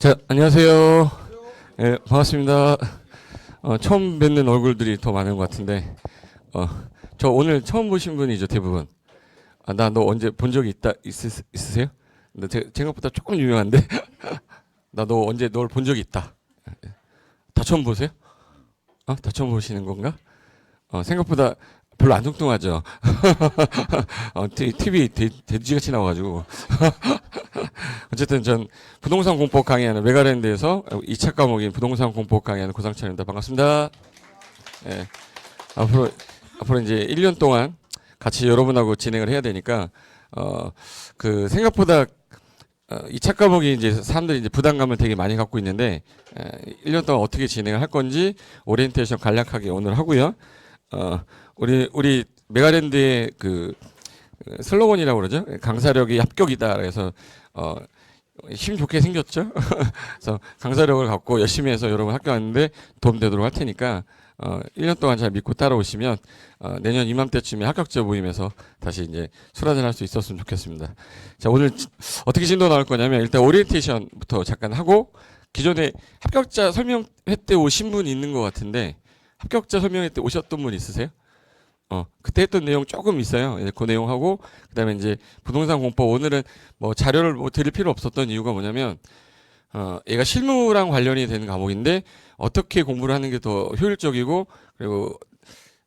자, 안녕하세요. 예, 반갑습니다. 처음 뵙는 얼굴들이 더 많은 것 같은데, 어, 저 오늘 처음 보신 분이죠, 대부분. 나 너 언제 본 적이 있으세요? 나 생각보다 조금 유명한데? 나 너 언제 널 본 적이 있다. 다 처음 보세요? 다 처음 보시는 건가? 생각보다 별로 안 뚱뚱하죠? TV 돼지같이 나와가지고. 어쨌든 전 부동산 공법 강의하는 메가랜드에서 2차 과목인 부동산 공법 강의하는 고상철입니다. 반갑습니다. 예, 앞으로 이제 1년 동안 같이 여러분하고 진행을 해야 되니까 생각보다 2차 과목이 이제 사람들이 이제 부담감을 되게 많이 갖고 있는데 1년 동안 어떻게 진행을 할 건지 오리엔테이션 간략하게 오늘 하고요. 우리 메가랜드의 슬로건이라고 그러죠. 강사력이 합격이다. 그래서 힘 좋게 생겼죠. 그래서 강사력을 갖고 열심히 해서 여러분 합격하는데 도움되도록 할 테니까 1년 동안 잘 믿고 따라오시면 내년 이맘때쯤에 합격자 모임에서 다시 이제 술 한잔 할 수 있었으면 좋겠습니다. 자, 오늘 어떻게 진도 나올 거냐면 일단 오리엔테이션부터 잠깐 하고 기존에 합격자 설명회 때 오신 분 있는 것 같은데 합격자 설명회 때 오셨던 분 있으세요? 그때 했던 내용 조금 있어요. 그 내용하고, 그 다음에 이제 부동산 공법, 오늘은 뭐 자료를 뭐 드릴 필요 없었던 이유가 뭐냐면, 얘가 실무랑 관련이 되는 과목인데, 어떻게 공부를 하는 게 더 효율적이고, 그리고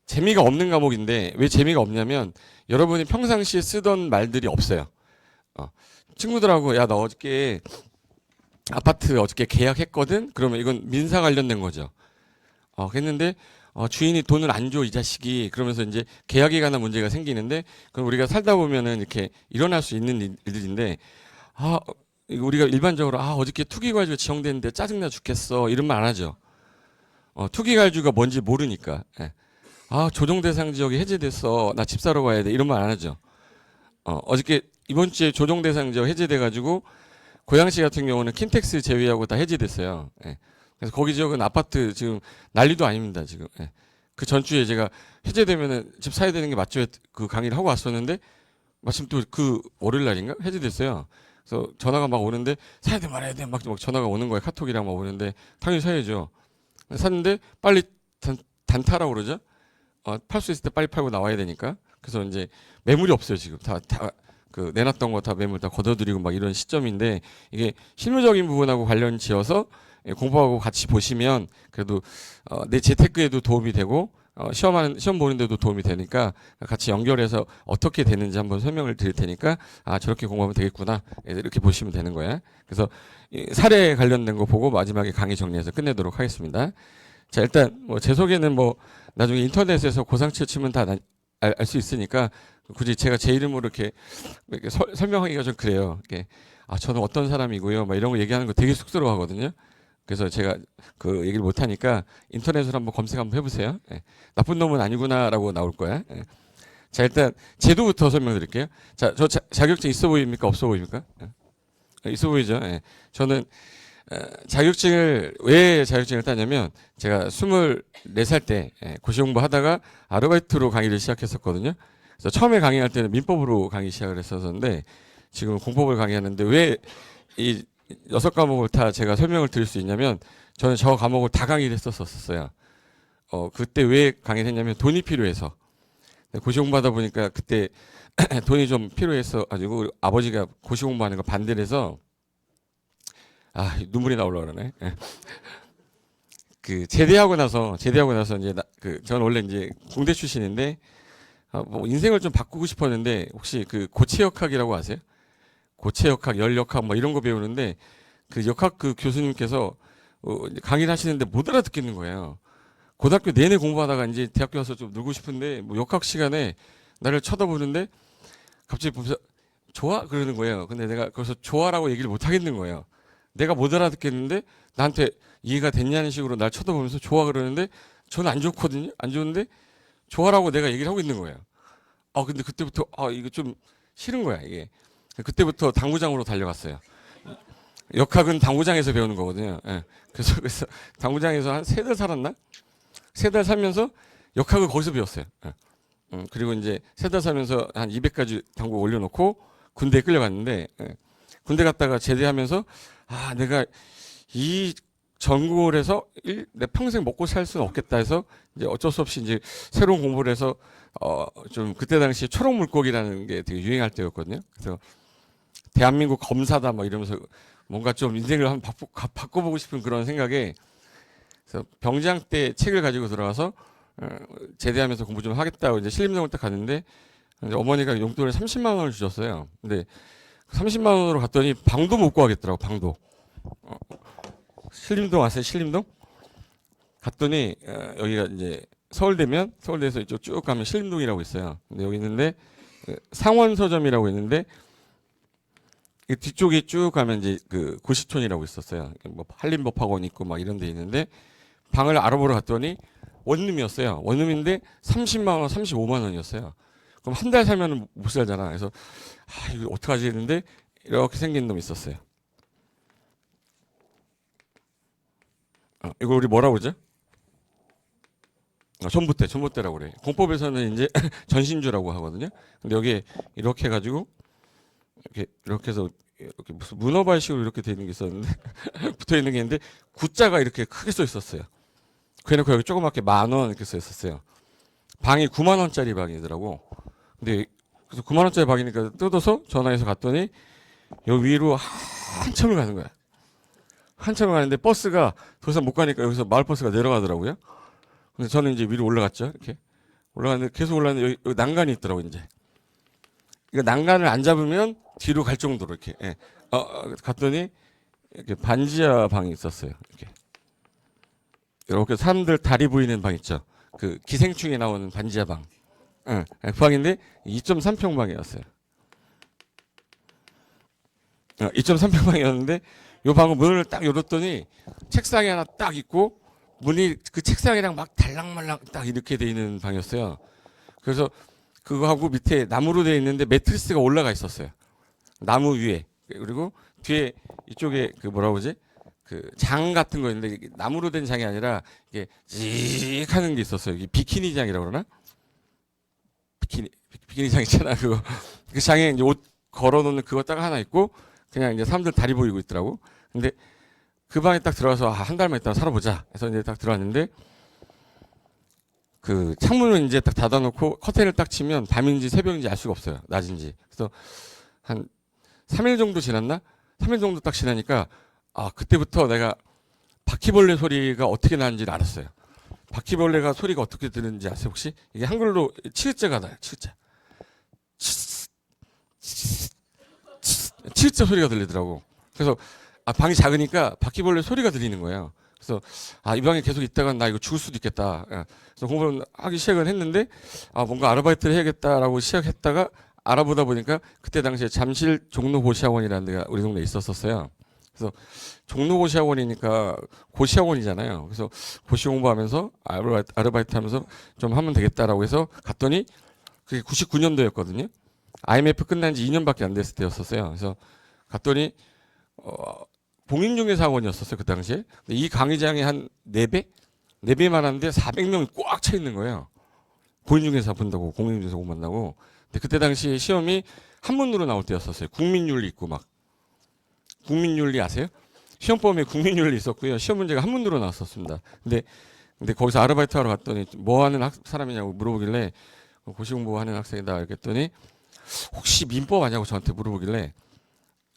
재미가 없는 과목인데, 왜 재미가 없냐면, 여러분이 평상시에 쓰던 말들이 없어요. 친구들하고, 야, 나 어저께 아파트 어저께 계약했거든? 그러면 이건 민사 관련된 거죠. 했는데, 주인이 돈을 안 줘, 이 자식이. 그러면서 이제 계약에 관한 문제가 생기는데, 그럼 우리가 살다 보면은 이렇게 일어날 수 있는 일들인데, 우리가 일반적으로, 어저께 투기과주가 지정됐는데 짜증나 죽겠어. 이런 말 안 하죠. 투기과주가 뭔지 모르니까. 예. 조정대상 지역이 해제됐어. 나 집 사러 가야 돼. 이런 말 안 하죠. 어저께 이번 주에 조정대상 지역 해제돼가지고, 고양시 같은 경우는 킨텍스 제외하고 다 해제됐어요. 예. 그래서 거기 지역은 아파트 지금 난리도 아닙니다, 지금. 예. 그 전주에 제가 해제되면은 집 사야 되는 게 맞죠? 그 강의를 하고 왔었는데, 마침 또 그 월요일 날인가? 해제됐어요. 그래서 전화가 막 오는데, 사야 돼 말아야 돼. 막 전화가 오는 거예요. 카톡이랑 막 오는데, 당연히 사야죠. 샀는데, 빨리 단타라고 그러죠? 팔 수 있을 때 빨리 팔고 나와야 되니까. 그래서 이제 매물이 없어요, 지금. 내놨던 거 다 매물 다 걷어들이고 막 이런 시점인데, 이게 실무적인 부분하고 관련 지어서 공부하고 같이 보시면 그래도 내 재테크에도 도움이 되고 시험 보는데도 도움이 되니까 같이 연결해서 어떻게 되는지 한번 설명을 드릴 테니까 저렇게 공부하면 되겠구나 이렇게 보시면 되는 거예요. 그래서 사례 관련된 거 보고 마지막에 강의 정리해서 끝내도록 하겠습니다. 자, 일단 뭐 제 소개는 뭐 나중에 인터넷에서 고상칠 치면 다 알 수 있으니까 굳이 제가 제 이름으로 이렇게 설명하기가 좀 그래요. 이렇게 저는 어떤 사람이고요. 막 이런 거 얘기하는 거 되게 쑥스러워하거든요. 그래서 제가 그 얘기를 못 하니까 인터넷으로 한번 검색 한번 해보세요. 예. 나쁜 놈은 아니구나라고 나올 거야. 예. 자, 일단 제도부터 설명드릴게요. 자, 저 자격증 있어 보입니까? 없어 보입니까? 있어 보이죠? 예. 저는 왜 자격증을 따냐면 제가 24살 때 고시 공부하다가 아르바이트로 강의를 시작했었거든요. 그래서 처음에 강의할 때는 민법으로 강의 시작을 했었는데 지금 공법을 강의하는데 왜 이 6과목을 다 제가 설명을 드릴 수 있냐면 저는 저 과목을 다 강의를 했었어요. 그때 왜 강의를 했냐면 돈이 필요해서. 고시 공부하다 보니까 그때 돈이 좀 필요해서 가지고 아버지가 고시 공부하는 거 반대를 해서 눈물이 나오려고 그러네. 제대하고 나서 이제 저는 원래 이제 공대 출신인데 뭐 인생을 좀 바꾸고 싶었는데 혹시 고체역학이라고 아세요? 고체역학, 열역학 뭐 이런 거 배우는데 그 역학 교수님께서 강의를 하시는데 못 알아듣겠는 거예요. 고등학교 내내 공부하다가 이제 대학교 와서 좀 놀고 싶은데 뭐 역학 시간에 나를 쳐다보는데 갑자기 보면서 좋아? 그러는 거예요. 근데 내가 거기서 좋아라고 얘기를 못 하겠는 거예요. 내가 못 알아듣겠는데 나한테 이해가 됐냐는 식으로 날 쳐다보면서 좋아 그러는데 저는 안 좋거든요. 안 좋은데 좋아라고 내가 얘기를 하고 있는 거예요. 근데 그때부터 이거 좀 싫은 거야, 이게. 그때부터 당구장으로 달려갔어요. 역학은 당구장에서 배우는 거거든요. 예. 그래서 당구장에서 한 3달 살았나? 3달 살면서 역학을 거기서 배웠어요. 예. 그리고 이제 3달 살면서 한 200가지 당구 올려놓고 군대에 끌려갔는데, 예. 군대 갔다가 제대하면서 내가 이 전골에서 내 평생 먹고 살 수는 없겠다 해서 이제 어쩔 수 없이 이제 새로운 공부를 해서 좀 그때 당시 초록 물고기라는 게 되게 유행할 때였거든요. 그래서 대한민국 검사다 뭐 이러면서 뭔가 좀 인생을 한번 바꿔보고 싶은 그런 생각에 그래서 병장 때 책을 가지고 들어가서 제대하면서 공부 좀 하겠다고 이제 신림동을 딱 갔는데 이제 어머니가 용돈을 30만 원을 주셨어요. 근데 30만 원으로 갔더니 방도 못 구하겠더라고. 방도. 신림동 아세요? 신림동? 갔더니 여기가 이제 서울대면 서울대에서 이쪽 쭉 가면 신림동이라고 있어요. 근데 여기 있는데 상원서점이라고 있는데 이 뒤쪽에 쭉 가면 이제 그 고시촌이라고 있었어요. 뭐 한림법학원 있고 막 이런 데 있는데 방을 알아보러 갔더니 원룸이었어요. 원룸인데 30만 원, 35만 원이었어요. 그럼 한 달 살면 못 살잖아. 그래서 이거 어떡하지 했는데 이렇게 생긴 놈이 있었어요. 이걸 우리 뭐라고 그러죠? 전봇대라고 그래. 공법에서는 이제 전신주라고 하거든요. 근데 여기 이렇게 해가지고 이렇게 해서 이렇게 무슨 문어발식으로 이렇게 돼 있는 게 있었는데 붙어 있는 게 있는데 구자가 이렇게 크게 써 있었어요. 그래놓고 여기 조그맣게 10,000원 이렇게 써 있었어요. 방이 9만 원짜리 방이더라고. 근데 그래서 9만 원짜리 방이니까 뜯어서 전화해서 갔더니 여기 위로 한참을 가는 거야. 한참을 가는데 버스가 더 이상 못 가니까 여기서 마을버스가 내려가더라고요. 근데 저는 이제 위로 올라갔죠. 이렇게 올라갔는데 계속 올라갔는데 여기 난간이 있더라고 이제. 이거 난간을 안 잡으면 뒤로 갈 정도로 이렇게. 예. 갔더니 이렇게 반지하 방이 있었어요. 이렇게 사람들 다리 보이는 방 있죠. 그 기생충에 나오는 반지하 방. 그 방인데 2.3평방이었어요. 2.3평방이었는데 요 방은 문을 딱 열었더니 책상이 하나 딱 있고 문이 그 책상이랑 막 달랑말랑 딱 이렇게 돼 있는 방이었어요. 그래서 그거하고 밑에 나무로 돼 있는데 매트리스가 올라가 있었어요. 나무 위에. 그리고 뒤에 이쪽에 그 뭐라고 그러지? 그 장 같은 거 있는데 이게 나무로 된 장이 아니라 이게 직 하는 게 있었어요. 이게 비키니장이라고 그러나? 비키니장 있잖아. 그거. 그 장에 이제 옷 걸어 놓는 그거 딱 하나 있고 그냥 이제 사람들 다리 보이고 있더라고. 근데 그 방에 딱 들어가서 한 달만 있다가 살아보자. 해서 이제 딱 들어왔는데 그 창문을 이제 딱 닫아놓고 커튼을 딱 치면 밤인지 새벽인지 알 수가 없어요. 낮인지. 그래서 한 3일 정도 지났나? 3일 정도 딱 지나니까 그때부터 내가 바퀴벌레 소리가 어떻게 나는지를 알았어요. 바퀴벌레가 소리가 어떻게 들리는지 아세요 혹시? 이게 한글로 치읓자가 나요. 치읓자. 치읓자 소리가 들리더라고. 그래서 방이 작으니까 바퀴벌레 소리가 들리는 거예요. 그래서 이 방에 계속 있다가 나 이거 죽을 수도 있겠다. 그래서 공부를 하기 시작을 했는데 뭔가 아르바이트를 해야겠다라고 시작했다가 알아보다 보니까 그때 당시에 잠실 종로고시학원이라는 데가 우리 동네에 있었어요. 그래서 종로고시학원이니까 고시학원이잖아요. 그래서 고시 공부하면서 아르바이트 하면서 좀 하면 되겠다라고 해서 갔더니 그게 99년도였거든요. IMF 끝난 지 2년밖에 안 됐을 때였었어요. 그래서 갔더니 공인중개사 학원이었었어요. 그 당시에. 근데 이 강의장이 한 4배? 4배만 하는데 400명이 꽉 차 있는 거예요. 공인중개사 본다고, 공인중개사 공부한다고. 근데 그때 당시 시험이 한문으로 나올 때였었어요. 국민윤리 있고 막. 국민윤리 아세요? 시험범위에 국민윤리 있었고요. 시험 문제가 한문으로 나왔었습니다. 근데 거기서 아르바이트 하러 갔더니 뭐 하는 사람이냐고 물어보길래 고시 공부하는 학생이다 이렇게 했더니 혹시 민법 아냐고 저한테 물어보길래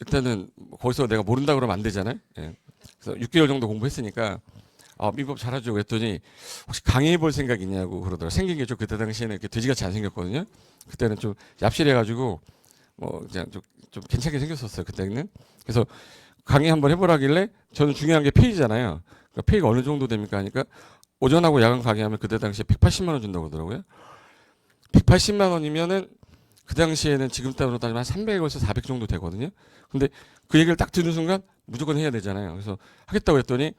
일단은 거기서 내가 모른다 그러면 안 되잖아요. 예. 그래서 6개월 정도 공부했으니까 민법 잘하죠 그랬더니 혹시 강의해 볼 생각 있냐고 그러더라고요. 생긴 게 좀 그때 당시에는 이렇게 돼지같이 안 생겼거든요. 그때는 좀 얍실해가지고 그냥 좀 괜찮게 생겼었어요. 그때는. 그래서 강의 한번 해보라길래 저는 중요한 게 페이잖아요. 그러니까 페이가 어느 정도 됩니까 하니까 오전하고 야간 강의하면 그때 당시에 180만 원 준다고 그러더라고요. 180만 원이면은 그 당시에는 지금 따로 따지면 한 300에서 400 정도 되거든요. 근데 그 얘기를 딱 듣는 순간 무조건 해야 되잖아요. 그래서 하겠다고 했더니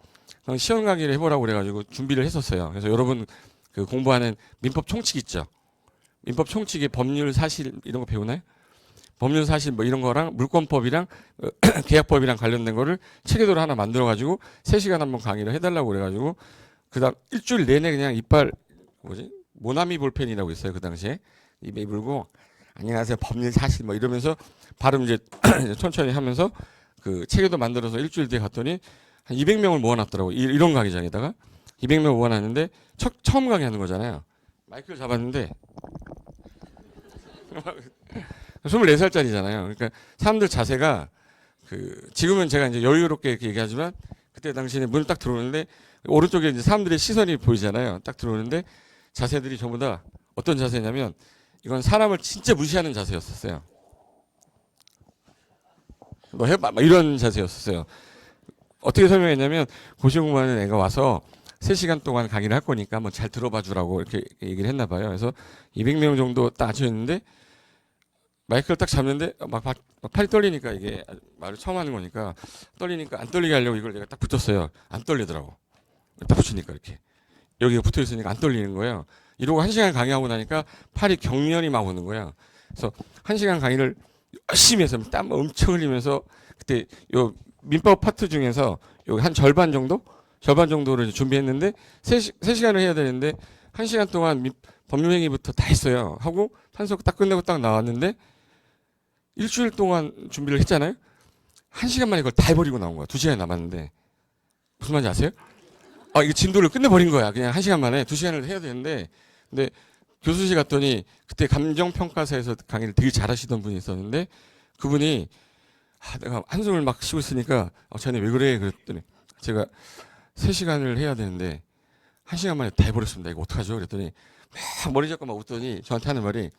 시험 강의를 해보라고 그래가지고 준비를 했었어요. 그래서 여러분 그 공부하는 민법 총칙 있죠. 민법 총칙에 법률 사실 이런 거 배우나요? 법률 사실 뭐 이런 거랑 물권법이랑 계약법이랑 관련된 거를 체계도를 하나 만들어가지고 3시간 한번 강의를 해달라고 그래가지고 그다음 일주일 내내 그냥 이빨 모나미 볼펜이라고 있어요. 그 당시에 입에 물고 안녕하세요 법률 사실 뭐 이러면서 발음 이제 천천히 하면서 그 체계도 만들어서 일주일 뒤에 갔더니 한 200명을 모아놨더라고. 이런 강의장에다가 200명 모아놨는데 처음 강의하는 거잖아요. 마이크를 잡았는데 24살짜리잖아요. 그러니까 사람들 자세가 지금은 제가 이제 여유롭게 이렇게 얘기하지만 그때 당시에 문을 딱 들어오는데 오른쪽에 이제 사람들의 시선이 보이잖아요. 딱 들어오는데 자세들이 전부 다 어떤 자세냐면 이건 사람을 진짜 무시하는 자세였었어요. 너 해봐 막 이런 자세였었어요. 어떻게 설명했냐면 고시원 공부하는 애가 와서 3시간 동안 강의를 할 거니까 한번 잘 들어봐 주라고 이렇게 얘기를 했나 봐요. 그래서 200명 정도 딱 앉혀있는데 마이크를 딱 잡는데 막 팔이 떨리니까 이게 말을 처음 하는 거니까 떨리니까 안 떨리게 하려고 이걸 내가 딱 붙였어요. 안 떨리더라고. 딱 붙이니까 이렇게. 여기가 붙어 있으니까 안 떨리는 거예요. 이러고 1시간 강의하고 나니까 팔이 경련이 막 오는 거야. 그래서 1시간 강의를 열심히 해서 땀 엄청 흘리면서 그때 요 민법 파트 중에서 여기 한 절반 정도를 준비했는데 3시간을 해야 되는데 1시간 동안 법률행위부터 다 했어요. 하고 판서 딱 끝내고 딱 나왔는데 일주일 동안 준비를 했잖아요. 1시간 만에 그걸 다 해버리고 나온 거야. 2시간이 남았는데. 무슨 말인지 아세요? 이거 진도를 끝내버린 거야. 그냥 1시간 만에 2시간을 해야 되는데. 근데 교수실 갔더니 그때 감정평가사에서 강의를 되게 잘하시던 분이 있었는데 그분이 내가 한숨을 막 쉬고 있으니까 자네 왜 그래? 그랬더니 제가 3시간을 해야 되는데 1시간 만에 다 해버렸습니다. 이거 어떡하죠? 그랬더니 막 머리 잡고 막 웃더니 저한테 하는 말이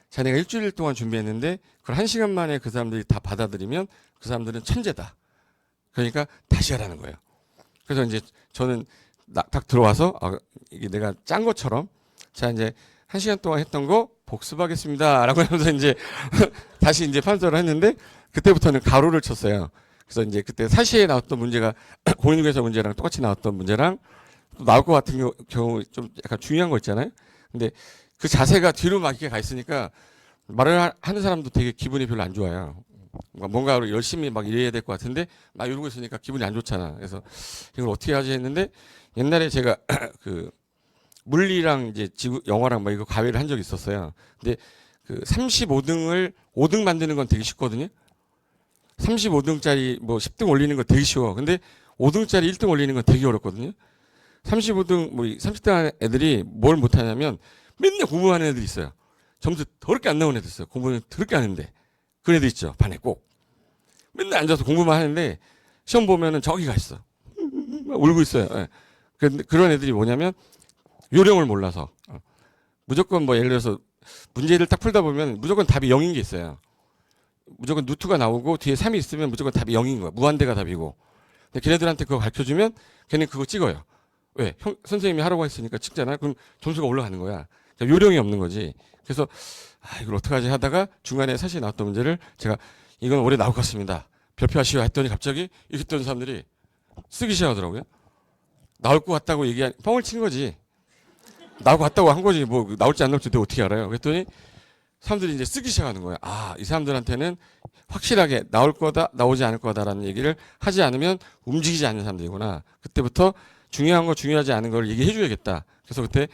자네가 일주일 동안 준비했는데 그걸 1시간 만에 그 사람들이 다 받아들이면 그 사람들은 천재다. 그러니까 다시 하라는 거예요. 그래서 이제 저는 딱 들어와서 이게 내가 짠 것처럼 자 이제 1시간 동안 했던 거 복습하겠습니다라고 하면서 이제 다시 이제 판서를 했는데 그때부터는 가로를 쳤어요. 그래서 이제 그때 사시에 나왔던 문제가 공인중개사 문제랑 똑같이 나왔던 문제랑 또 나올 것 같은 경우 좀 약간 중요한 거 있잖아요. 근데 그 자세가 뒤로 막 이렇게 가 있으니까 말을 하는 사람도 되게 기분이 별로 안 좋아요. 뭔가 열심히 막 일해야 될 것 같은데 막 이러고 있으니까 기분이 안 좋잖아. 그래서 이걸 어떻게 하지 했는데 옛날에 제가 그 물리랑 이제 영어랑 막 이거 과외를 한 적이 있었어요. 근데 그 35등을 5등 만드는 건 되게 쉽거든요. 35등짜리 뭐 10등 올리는 거 되게 쉬워. 근데 5등짜리 1등 올리는 건 되게 어렵거든요. 35등 뭐 30등 애들이 뭘 못하냐면 맨날 공부하는 애들이 있어요. 점수 더럽게 안 나오는 애들 있어요. 공부는 더럽게 하는데 그런 애들 있죠. 반에 꼭 맨날 앉아서 공부만 하는데 시험 보면은 저기 가 있어. 울고 있어요. 예. 그런 애들이 뭐냐면 요령을 몰라서 무조건 뭐 예를 들어서 문제를 딱 풀다 보면 무조건 답이 0인 게 있어요. 무조건 누트가 나오고 뒤에 3이 있으면 무조건 답이 0인 거야. 무한대가 답이고. 근데 걔네들한테 그거 가르쳐주면 걔네 그거 찍어요. 왜? 선생님이 하라고 했으니까 찍잖아요. 그럼 점수가 올라가는 거야. 그러니까 요령이 없는 거지. 그래서 이걸 어떡하지 하다가 중간에 사실 나왔던 문제를 제가 이건 올해 나올 것 같습니다. 별표하시오 했더니 갑자기 이렇게 했던 사람들이 쓰기 시작하더라고요. 나올 것 같다고 뻥을 친 거지. 나올 것 같다고 한 거지. 뭐 나올지 안 나올지 내가 어떻게 알아요. 그랬더니 사람들이 이제 쓰기 시작하는 거야. 이 사람들한테는 확실하게 나올 거다, 나오지 않을 거다라는 얘기를 하지 않으면 움직이지 않는 사람들이구나. 그때부터 중요한 거 중요하지 않은 걸 얘기해 줘야겠다. 그래서 그때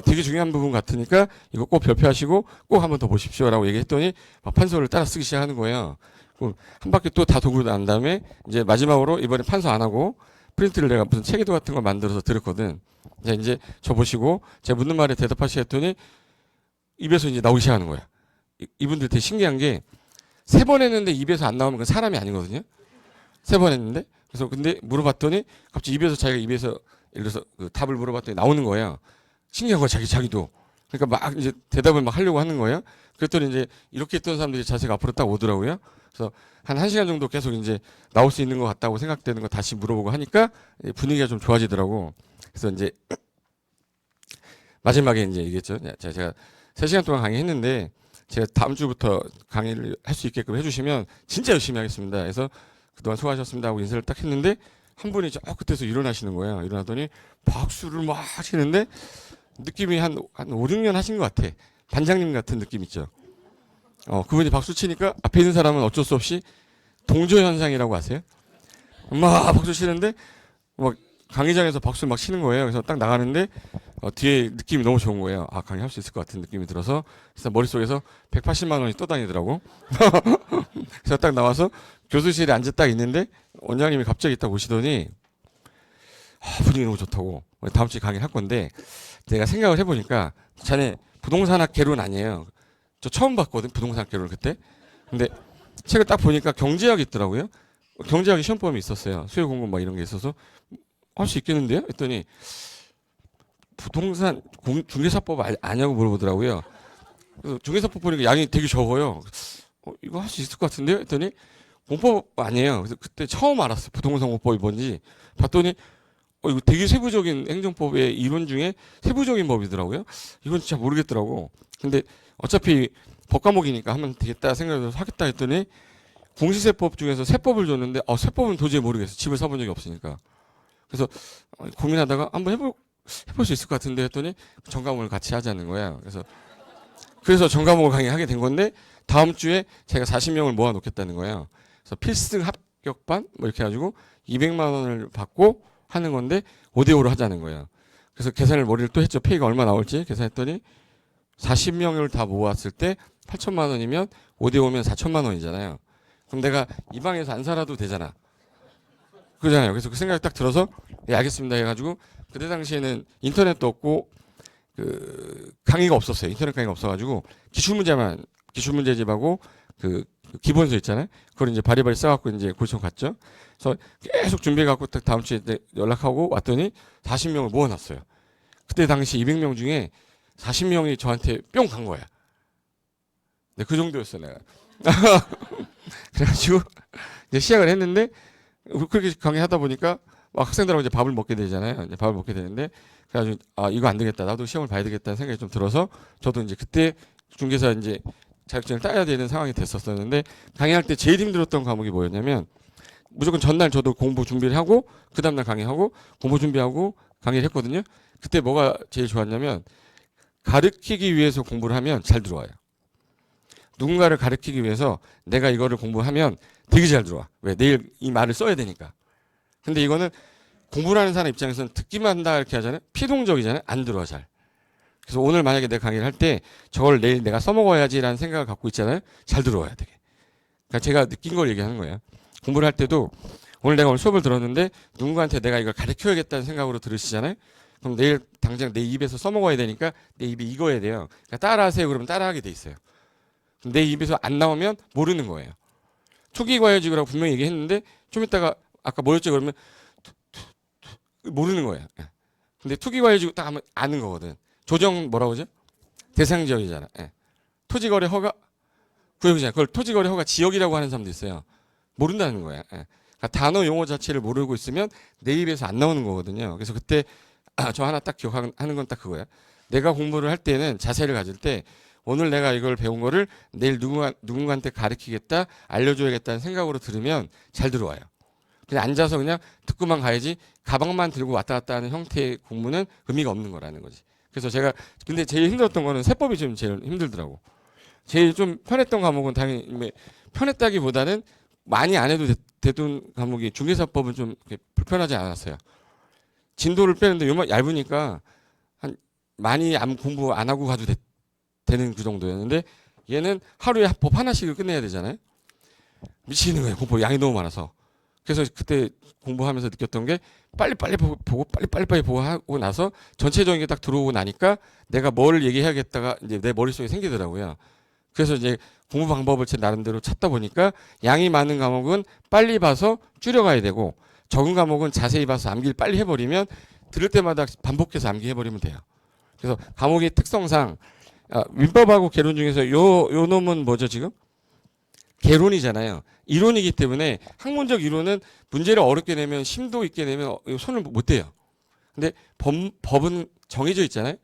되게 중요한 부분 같으니까 이거 꼭 별표하시고 꼭 한번 더 보십시오라고 얘기했더니 막 판서를 따라 쓰기 시작하는 거예요. 한 바퀴 또 다 도고 난 다음에 이제 마지막으로 이번에 판서 안 하고 프린트를 내가 무슨 체계도 같은 걸 만들어서 드렸거든. 이제 저 보시고 제가 묻는 말에 대답하시 했더니 입에서 이제 나오기 시작하는 거야. 이분들 되게 신기한 게 3번 했는데 입에서 안 나오면 그 사람이 아니거든요. 3번 했는데 그래서 근데 물어봤더니 갑자기 자기가 입에서 예를 들어서 그 답을 물어봤더니 나오는 거예요. 신기한 거야 자기도. 그러니까 막 이제 대답을 막 하려고 하는 거예요. 그랬더니 이제 이렇게 했던 사람들이 자세가 앞으로 딱 오더라고요. 그래서 한 1시간 정도 계속 이제 나올 수 있는 것 같다고 생각되는 거 다시 물어보고 하니까 분위기가 좀 좋아지더라고. 그래서 이제 마지막에 이제 얘기했죠. 제가 3시간 동안 강의했는데 제가 다음 주부터 강의를 할 수 있게끔 해주시면 진짜 열심히 하겠습니다. 그래서 그동안 수고하셨습니다 하고 인사를 딱 했는데 한 분이 저 끝에서 일어나시는 거예요. 일어나더니 박수를 막 하시는데 느낌이 한 5, 6년 하신 것 같아. 반장님 같은 느낌 있죠. 그분이 박수 치니까 앞에 있는 사람은 어쩔 수 없이 동조현상이라고 아세요? 막 박수 치는데 막 강의장에서 박수를 막 치는 거예요. 그래서 딱 나가는데 뒤에 느낌이 너무 좋은 거예요. 강의할 수 있을 것 같은 느낌이 들어서 그래서 머릿속에서 180만 원이 떠다니더라고. 그래서 딱 나와서 교수실에 앉아 딱 있는데 원장님이 갑자기 딱 오시더니 분위기 너무 좋다고 다음 주에 강의를 할 건데 내가 생각을 해보니까 자네 부동산학개론 아니에요. 저 처음 봤거든 부동산학개론 그때. 근데 책을 딱 보니까 경제학이 있더라고요. 경제학이 시험범위 있었어요. 수요 공급 뭐 이런 게 있어서 할 수 있겠는데요? 했더니 부동산 중개사법 아냐고 물어보더라고요. 그래서 중개사법 보니까 양이 되게 적어요. 이거 할 수 있을 것 같은데요? 했더니 공법 아니에요. 그래서 그때 처음 알았어요. 부동산 공법이 뭔지 봤더니 이거 되게 세부적인 행정법의 이론 중에 세부적인 법이더라고요. 이건 진짜 모르겠더라고. 근데 어차피 법 과목이니까 하면 되겠다 생각해서 하겠다 했더니 공시세법 중에서 세법을 줬는데 세법은 도저히 모르겠어. 집을 사본 적이 없으니까. 그래서 고민하다가 한번 해볼 수 있을 것 같은데 했더니 전과목을 같이 하자는 거야. 그래서 전과목을 강의하게 된 건데 다음 주에 제가 40명을 모아 놓겠다는 거예요. 그래서 필승 합격반 뭐 이렇게 해가지고 200만 원을 받고 하는 건데 5대5로 하자는 거예요. 그래서 계산을 머리를 또 했죠. 페이가 얼마 나올지 계산했더니 40명을 다 모았을 때 8천만 원이면 5대5면 4천만 원이잖아요. 그럼 내가 이 방에서 안 살아도 되잖아. 그러잖아요. 그래서 그 생각이 딱 들어서 알겠습니다 해가지고 그때 당시에는 인터넷도 없고 그 강의가 없었어요. 인터넷 강의가 없어가지고 기출문제집하고 그 기본서 있잖아요. 그걸 이제 바리바리 써갖고 이제 고시원 갔죠. 그래서 계속 준비해갖고 딱 다음 주에 연락하고 왔더니 40명을 모아놨어요. 그때 당시 200명 중에 40명이 저한테 뿅 간 거야. 네, 그 정도였어 내가. 그래가지고 이제 시작을 했는데 그렇게 강의하다 보니까 막 학생들하고 이제 밥을 먹게 되잖아요. 이제 밥을 먹게 되는데 그래가지고 이거 안 되겠다. 나도 시험을 봐야 되겠다는 생각이 좀 들어서 저도 이제 그때 중개사 이제 자격증을 따야 되는 상황이 됐었었는데 강의할 때 제일 힘들었던 과목이 뭐였냐면 무조건 전날 저도 공부 준비를 하고 그 다음날 강의하고 공부 준비하고 강의를 했거든요. 그때 뭐가 제일 좋았냐면 가르치기 위해서 공부를 하면 잘 들어와요. 누군가를 가르치기 위해서 내가 이거를 공부하면 되게 잘 들어와. 왜? 내일 이 말을 써야 되니까. 근데 이거는 공부를 하는 사람 입장에서는 듣기만 한다 이렇게 하잖아요. 피동적이잖아요. 안 들어와 잘. 그래서 오늘 만약에 내가 강의를 할 때 저걸 내일 내가 써먹어야지라는 생각을 갖고 있잖아요. 잘 들어와야 되게. 그러니까 제가 느낀 걸 얘기하는 거예요. 공부를 할 때도 오늘 수업을 들었는데 누군가한테 내가 이걸 가르쳐야겠다는 생각으로 들으시잖아요. 그럼 내일 당장 내 입에서 써먹어야 되니까 내 입이 익어야 돼요. 그러니까 따라하세요. 그러면 따라하게 돼 있어요. 내 입에서 안 나오면 모르는 거예요. 초기 과외직이라고 분명히 얘기했는데 좀 이따가 아까 뭐였죠 그러면 모르는 거예요. 근데 투기 과외직 딱 하면 아는 거거든. 조정 뭐라고 하죠? 대상지역이잖아. 토지거래 허가 구역이잖아. 그걸 토지거래 허가 지역이라고 하는 사람도 있어요. 모른다는 거야. 그러니까 단어 용어 자체를 모르고 있으면 내 입에서 안 나오는 거거든요. 그래서 그때 저 하나 딱 기억하는 건 딱 그거야. 내가 공부를 할 때는 자세를 가질 때 오늘 내가 이걸 배운 거를 내일 누군가한테 가르치겠다, 알려줘야겠다는 생각으로 들으면 잘 들어와요. 그냥 앉아서 그냥 듣고만 가야지 가방만 들고 왔다 갔다 하는 형태의 공부는 의미가 없는 거라는 거지. 그래서 제가 근데 제일 힘들었던 거는 세법이 좀 제일 힘들더라고. 제일 좀 편했던 과목은 당연히 편했다기보다는 많이 안 해도 되던 과목이 중개사법은 좀 불편하지 않았어요. 진도를 빼는데 요만 얇으니까 한 많이 공부 안 하고 가도 되는 그 정도였는데 얘는 하루에 법 하나씩을 끝내야 되잖아요. 미치는 거예요. 공부 양이 너무 많아서. 그래서 그때 공부하면서 느꼈던 게 빨리빨리 보고 빨리빨리 보고 하고 나서 전체적인 게 딱 들어오고 나니까 내가 뭘 얘기해야겠다가 이제 내 머릿속에 생기더라고요. 그래서 이제 공부 방법을 제 나름대로 찾다 보니까 양이 많은 과목은 빨리 봐서 줄여가야 되고 적은 과목은 자세히 봐서 암기를 빨리 해버리면 들을 때마다 반복해서 암기해버리면 돼요. 그래서 과목의 특성상 민법하고 개론 중에서 요 놈은 뭐죠 지금? 개론이잖아요. 이론이기 때문에 학문적 이론은 문제를 어렵게 내면 심도 있게 내면 손을 못 대요. 근데 법은 정해져 있잖아요.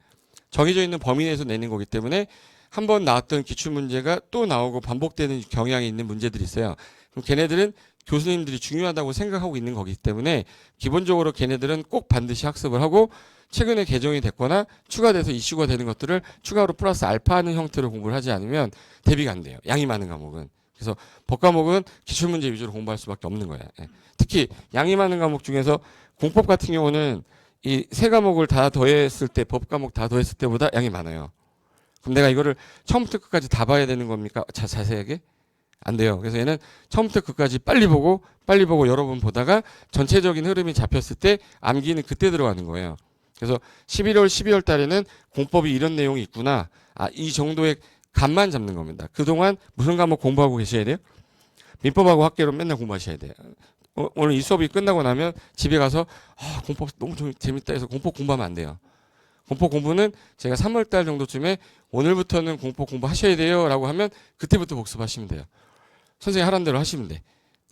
정해져 있는 범위 내에서 내는 거기 때문에 한번 나왔던 기출문제가 또 나오고 반복되는 경향이 있는 문제들이 있어요. 그럼 걔네들은 교수님들이 중요하다고 생각하고 있는 거기 때문에 기본적으로 걔네들은 꼭 반드시 학습을 하고 최근에 개정이 됐거나 추가돼서 이슈가 되는 것들을 추가로 플러스 알파하는 형태로 공부를 하지 않으면 대비가 안 돼요. 양이 많은 과목은. 그래서 법 과목은 기출문제 위주로 공부할 수밖에 없는 거예요. 특히 양이 많은 과목 중에서 공법 같은 경우는 이 세 과목을 다 더했을 때 법 과목 다 더했을 때보다 양이 많아요. 그럼 내가 이거를 처음부터 끝까지 다 봐야 되는 겁니까? 자세하게? 안 돼요. 그래서 얘는 처음부터 끝까지 빨리 보고 여러 번 보다가 전체적인 흐름이 잡혔을 때 암기는 그때 들어가는 거예요. 그래서 11월, 12월 달에는 공법이 이런 내용이 있구나. 이 정도의 감만 잡는 겁니다. 그동안 무슨 과목 공부하고 계셔야 돼요? 민법하고 학계로 맨날 공부하셔야 돼요. 오늘 이 수업이 끝나고 나면 집에 가서 공법 너무 재밌다 해서 공법 공부하면 안 돼요. 공법 공부는 제가 3월 달 정도쯤에 오늘부터는 공법 공부하셔야 돼요 라고 하면 그때부터 복습하시면 돼요. 선생님이 하라는 대로 하시면 돼.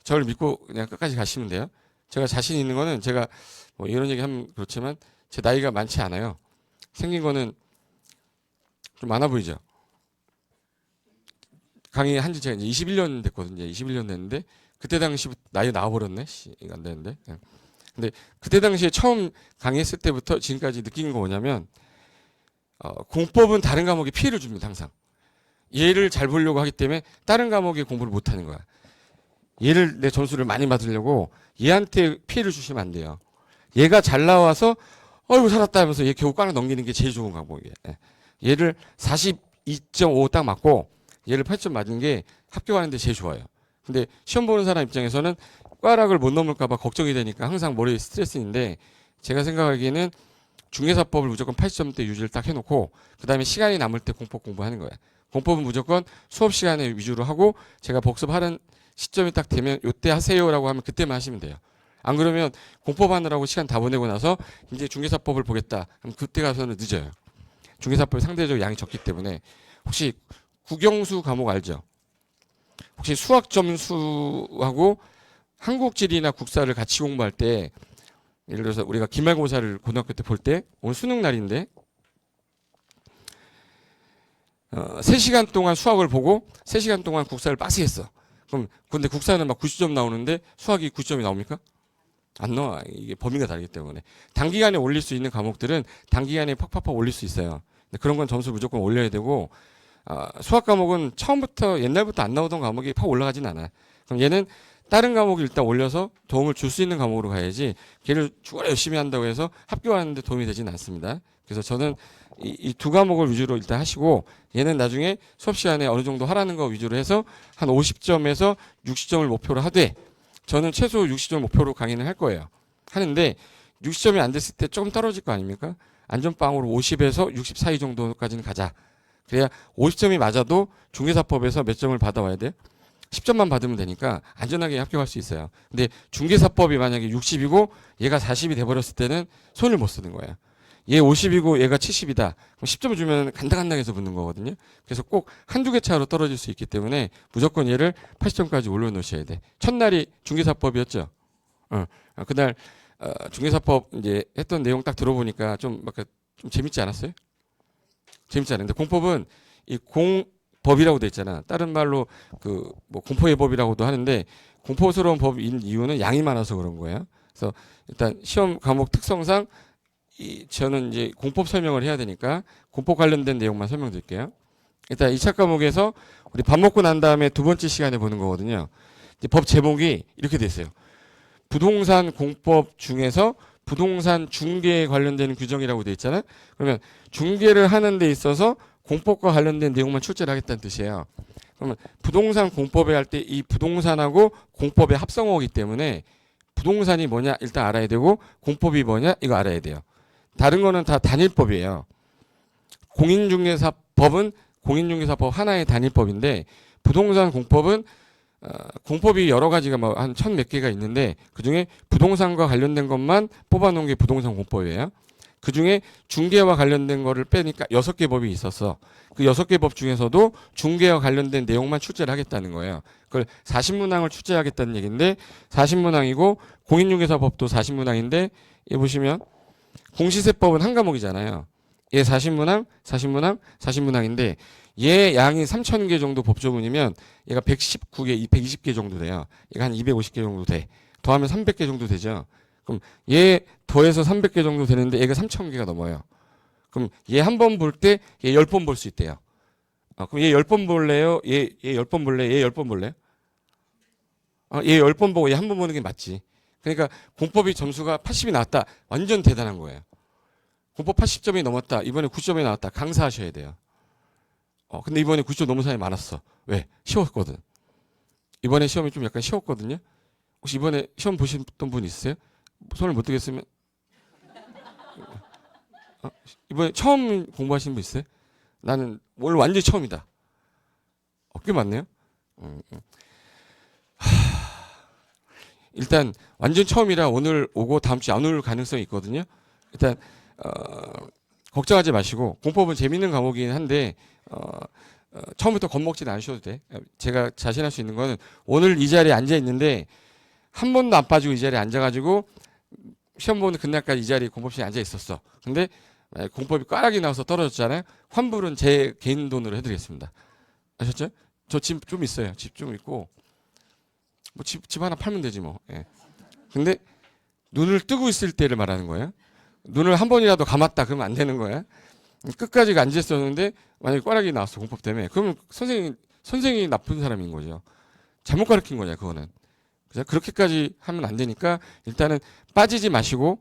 저를 믿고 그냥 끝까지 가시면 돼요. 제가 자신 있는 거는 제가 뭐 이런 얘기 하면 그렇지만 제 나이가 많지 않아요. 생긴 거는 좀 많아 보이죠. 강의 한지 제가 이제 21년 됐거든요. 21년 됐는데 그때 당시 나이 나와버렸네. 이거 안 되는데. 근데 그때 당시에 처음 강의했을 때부터 지금까지 느낀 거 뭐냐면 공법은 다른 과목에 피해를 줍니다. 항상. 얘를 잘 보려고 하기 때문에 다른 과목에 공부를 못 하는 거야. 얘를 내 점수를 많이 받으려고 얘한테 피해를 주시면 안 돼요. 얘가 잘 나와서 어이구 살았다 하면서 얘 겨우 꽝을 넘기는 게 제일 좋은 과목이에요. 얘를 42.5 딱 맞고 얘를 8점 맞은 게 합격하는데 제일 좋아요. 근데 시험 보는 사람 입장에서는 꽈락을 못 넘을까 봐 걱정이 되니까 항상 머리에 스트레스인데 제가 생각하기에는 중개사법을 무조건 80점대 유지를 딱 해놓고 그 다음에 시간이 남을 때 공법 공부하는 거예요. 공법은 무조건 수업 시간에 위주로 하고 제가 복습하는 시점이 딱 되면 요때 하세요라고 하면 그때만 하시면 돼요. 안 그러면 공법 하느라고 시간 다 보내고 나서 이제 중개사법을 보겠다. 그럼 그때 가서는 늦어요. 중개사법이 상대적으로 양이 적기 때문에 혹시 국영수 과목 알죠? 혹시 수학 점수하고 한국지리나 국사를 같이 공부할 때 예를 들어서 우리가 기말고사를 고등학교 때 볼 때 오늘 수능 날인데 3시간 동안 수학을 보고 3시간 동안 국사를 빡세게 했어. 그럼 근데 국사는 막 90점 나오는데 수학이 90점이 나옵니까? 안 나와. 이게 범위가 다르기 때문에. 단기간에 올릴 수 있는 과목들은 단기간에 팍팍팍 올릴 수 있어요. 근데 그런 건 점수 무조건 올려야 되고 수학 과목은 처음부터 옛날부터 안 나오던 과목이 팍 올라가진 않아요. 그럼 얘는 다른 과목을 일단 올려서 도움을 줄 수 있는 과목으로 가야지 걔를 죽어라 열심히 한다고 해서 합격하는데 도움이 되지는 않습니다. 그래서 저는 이 두 과목을 위주로 일단 하시고 얘는 나중에 수업 시간에 어느 정도 하라는 거 위주로 해서 한 50점에서 60점을 목표로 하되 저는 최소 60점 목표로 강의는 할 거예요. 하는데 60점이 안 됐을 때 조금 떨어질 거 아닙니까? 안전빵으로 50에서 60 사이 정도까지는 가자. 그래야 50점이 맞아도 중개사법에서 몇 점을 받아와야 돼요? 10점만 받으면 되니까 안전하게 합격할 수 있어요. 근데 중개사법이 만약에 60이고 얘가 40이 돼버렸을 때는 손을 못 쓰는 거예요. 얘 50이고 얘가 70이다. 그럼 10점 주면 간당간당해서 붙는 거거든요. 그래서 꼭 한두 개 차로 떨어질 수 있기 때문에 무조건 얘를 80점까지 올려놓으셔야 돼. 첫날이 중개사법이었죠. 그날 중개사법 이제 했던 내용 딱 들어보니까 좀 재밌지 않았어요? 재밌지 않은데 공법은 이 공법이라고 돼 있잖아. 다른 말로 그 뭐 공포예법이라고도 하는데 공포스러운 법인 이유는 양이 많아서 그런 거예요. 그래서 일단 시험 과목 특성상 저는 이제 공법 설명을 해야 되니까 공법 관련된 내용만 설명드릴게요. 일단 2차 과목에서 우리 밥 먹고 난 다음에 두 번째 시간에 보는 거거든요. 이제 법 제목이 이렇게 돼 있어요. 부동산 공법 중에서 부동산 중개에 관련된 규정이라고 돼 있잖아요. 그러면 중개를 하는 데 있어서 공법과 관련된 내용만 출제를 하겠다는 뜻이에요. 그러면 부동산 공법에 할 때 이 부동산하고 공법의 합성어이기 때문에 부동산이 뭐냐 일단 알아야 되고 공법이 뭐냐 이거 알아야 돼요. 다른 거는 다 단일법이에요. 공인중개사법은 공인중개사법 하나의 단일법인데 부동산 공법은 공법이 여러 가지가 뭐 한 1000 몇 개가 있는데 그중에 부동산과 관련된 것만 뽑아놓은 게 부동산 공법이에요. 그중에 중개와 관련된 거를 빼니까 6개 법이 있었어. 그 6개 법 중에서도 중개와 관련된 내용만 출제를 하겠다는 거예요. 그걸 40문항을 출제하겠다는 얘기인데 40문항이고 공인중개사법도 40문항인데 여기 보시면 공시세법은 한 과목이잖아요. 얘 40문항, 40문항, 40문항인데 얘 양이 3,000개 정도 법조문이면 얘가 119개, 120개 정도 돼요. 얘가 한 250개 정도 돼. 더하면 300개 정도 되죠. 그럼 얘 더해서 300개 정도 되는데 얘가 3,000개가 넘어요. 그럼 얘 한 번 볼 때 얘 10번 볼 수 있대요. 그럼 얘 10번 볼래요? 얘 10번 볼래요? 얘 10번 볼래요? 얘 10번 보고 얘 한 번 보는 게 맞지. 그러니까 공법이 점수가 80이 나왔다. 완전 대단한 거예요. 공법 80점이 넘었다. 이번에 90점이 나왔다. 강사하셔야 돼요. 근데 이번에 90점 넘은 사람이 많았어. 왜? 쉬웠거든. 이번에 시험이 좀 약간 쉬웠거든요. 혹시 이번에 시험 보셨던 분 있으세요? 손을 못 들겠으면 이번에 처음 공부하신 분 있어요? 나는 오늘 완전히 처음이다. 꽤 많네요. 음, 음. 일단 완전 처음이라 오늘 오고 다음 주에 안 올 가능성이 있거든요. 일단 걱정하지 마시고 공법은 재밌는 과목이긴 한데 처음부터 겁먹지는 않으셔도 돼. 제가 자신할 수 있는 거는 오늘 이 자리에 앉아 있는데 한 번도 안 빠지고 이 자리에 앉아가지고 시험 보는 그날까지 이 자리에 공법실에 앉아 있었어. 근데 공법이 꽈락이 나와서 떨어졌잖아요. 환불은 제 개인 돈으로 해드리겠습니다. 아셨죠? 저 집 좀 있어요. 집 좀 있고 뭐 집 하나 팔면 되지 뭐. 예. 근데 눈을 뜨고 있을 때를 말하는 거예요. 눈을 한 번이라도 감았다 그러면 안 되는 거야. 끝까지 앉아 있었는데 만약에 꽈락이 나왔어 공법 때문에 그러면 선생이 나쁜 사람인 거죠. 잘못 가르친 거냐 그거는. 그죠? 그렇게까지 하면 안 되니까 일단은 빠지지 마시고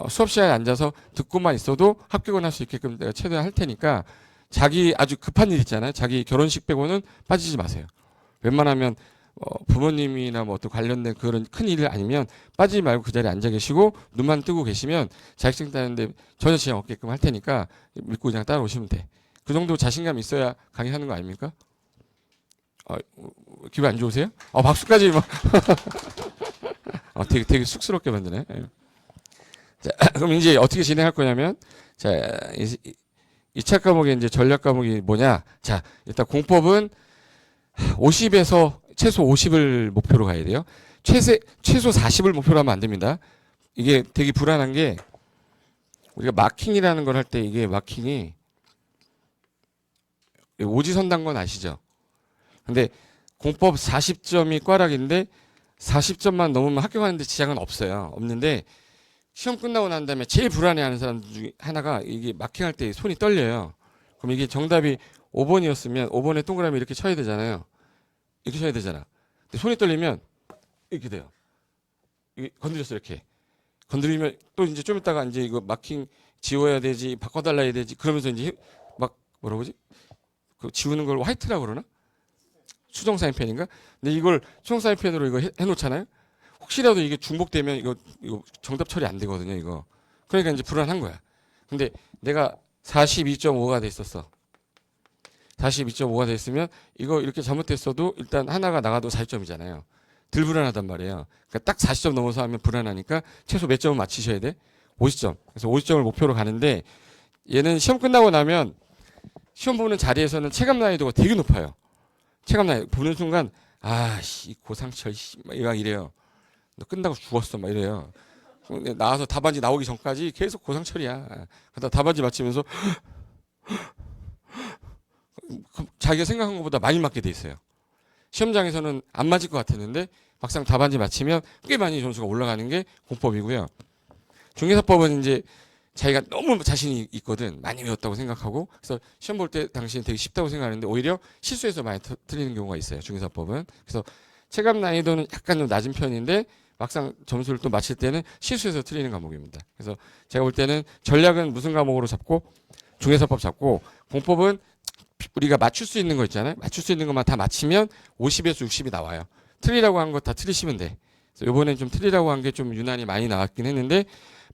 수업 시간에 앉아서 듣고만 있어도 합격은 할 수 있게끔 내가 최대한 할 테니까 자기 아주 급한 일 있잖아요. 자기 결혼식 빼고는 빠지지 마세요. 웬만하면 부모님이나 뭐 어떤 관련된 그런 큰 일 아니면 빠지지 말고 그 자리에 앉아 계시고 눈만 뜨고 계시면 자격증 따는데 전혀 지장 없게끔 할 테니까 믿고 그냥 따라오시면 돼. 그 정도 자신감 있어야 강의하는 거 아닙니까? 기분 안 좋으세요? 박수까지 막. 되게 쑥스럽게 만드네. 예. 자, 그럼 이제 어떻게 진행할 거냐면, 자, 2차 과목의 이제 전략 과목이 뭐냐? 자, 일단 공법은 50에서 최소 50을 목표로 가야 돼요. 최소 40을 목표로 하면 안 됩니다. 이게 되게 불안한 게, 우리가 마킹이라는 걸 할 때 이게 마킹이 오지선단 건 아시죠? 근데 공법 40점이 꽈락인데 40점만 넘으면 합격하는데 지장은 없어요. 없는데 시험 끝나고 난 다음에 제일 불안해하는 사람 중에 하나가 이게 마킹할 때 손이 떨려요. 그럼 이게 정답이 5번이었으면 5번에 동그라미 이렇게 쳐야 되잖아요. 이렇게 쳐야 되잖아. 근데 손이 떨리면 이렇게 돼요. 이게 건드렸어 이렇게. 건드리면 또 이제 좀 있다가 이제 이거 마킹 지워야 되지 바꿔달라 해야 되지 그러면서 이제 막 뭐라고 그러지? 그 지우는 걸 화이트라고 그러나? 수정 사인펜인가? 근데 이걸 수정 사인펜으로 이거 해놓잖아요. 혹시라도 이게 중복되면 이거 정답 처리 안 되거든요. 이거. 그러니까 이제 불안한 거야. 근데 내가 42.5가 돼 있었어. 42.5가 돼 있으면 이거 이렇게 잘못됐어도 일단 하나가 나가도 40점이잖아요. 덜 불안하단 말이에요. 그러니까 딱 40점 넘어서 하면 불안하니까 최소 몇 점을 맞히셔야 돼? 50점. 그래서 50점을 목표로 가는데 얘는 시험 끝나고 나면 시험 보는 자리에서는 체감 난이도가 되게 높아요. 체감 난이도 보는 순간 아씨 고상철 막 이래요. 너 끝나고 죽었어 막 이래요. 나와서 답안지 나오기 전까지 계속 고상철이야. 그러다 답안지 맞히면서 자기가 생각한 것보다 많이 맞게 돼 있어요. 시험장에서는 안 맞을 것 같았는데 막상 답안지 맞히면 꽤 많이 점수가 올라가는 게 공법이고요. 중개사법은 이제 자기가 너무 자신이 있거든. 많이 외웠다고 생각하고 그래서 시험 볼 때 당시엔 되게 쉽다고 생각하는데 오히려 실수해서 많이 틀리는 경우가 있어요. 중개사법은. 그래서 체감 난이도는 약간 좀 낮은 편인데 막상 점수를 또 맞힐 때는 실수해서 틀리는 과목입니다. 그래서 제가 볼 때는 전략은 무슨 과목으로 잡고 중개사법 잡고 공법은 우리가 맞출 수 있는 거 있잖아요. 맞출 수 있는 것만 다 맞히면 50에서 60이 나와요. 틀리라고 한 거 다 틀리시면 돼. 그래서 이번엔 좀 틀리라고 한 게 좀 유난히 많이 나왔긴 했는데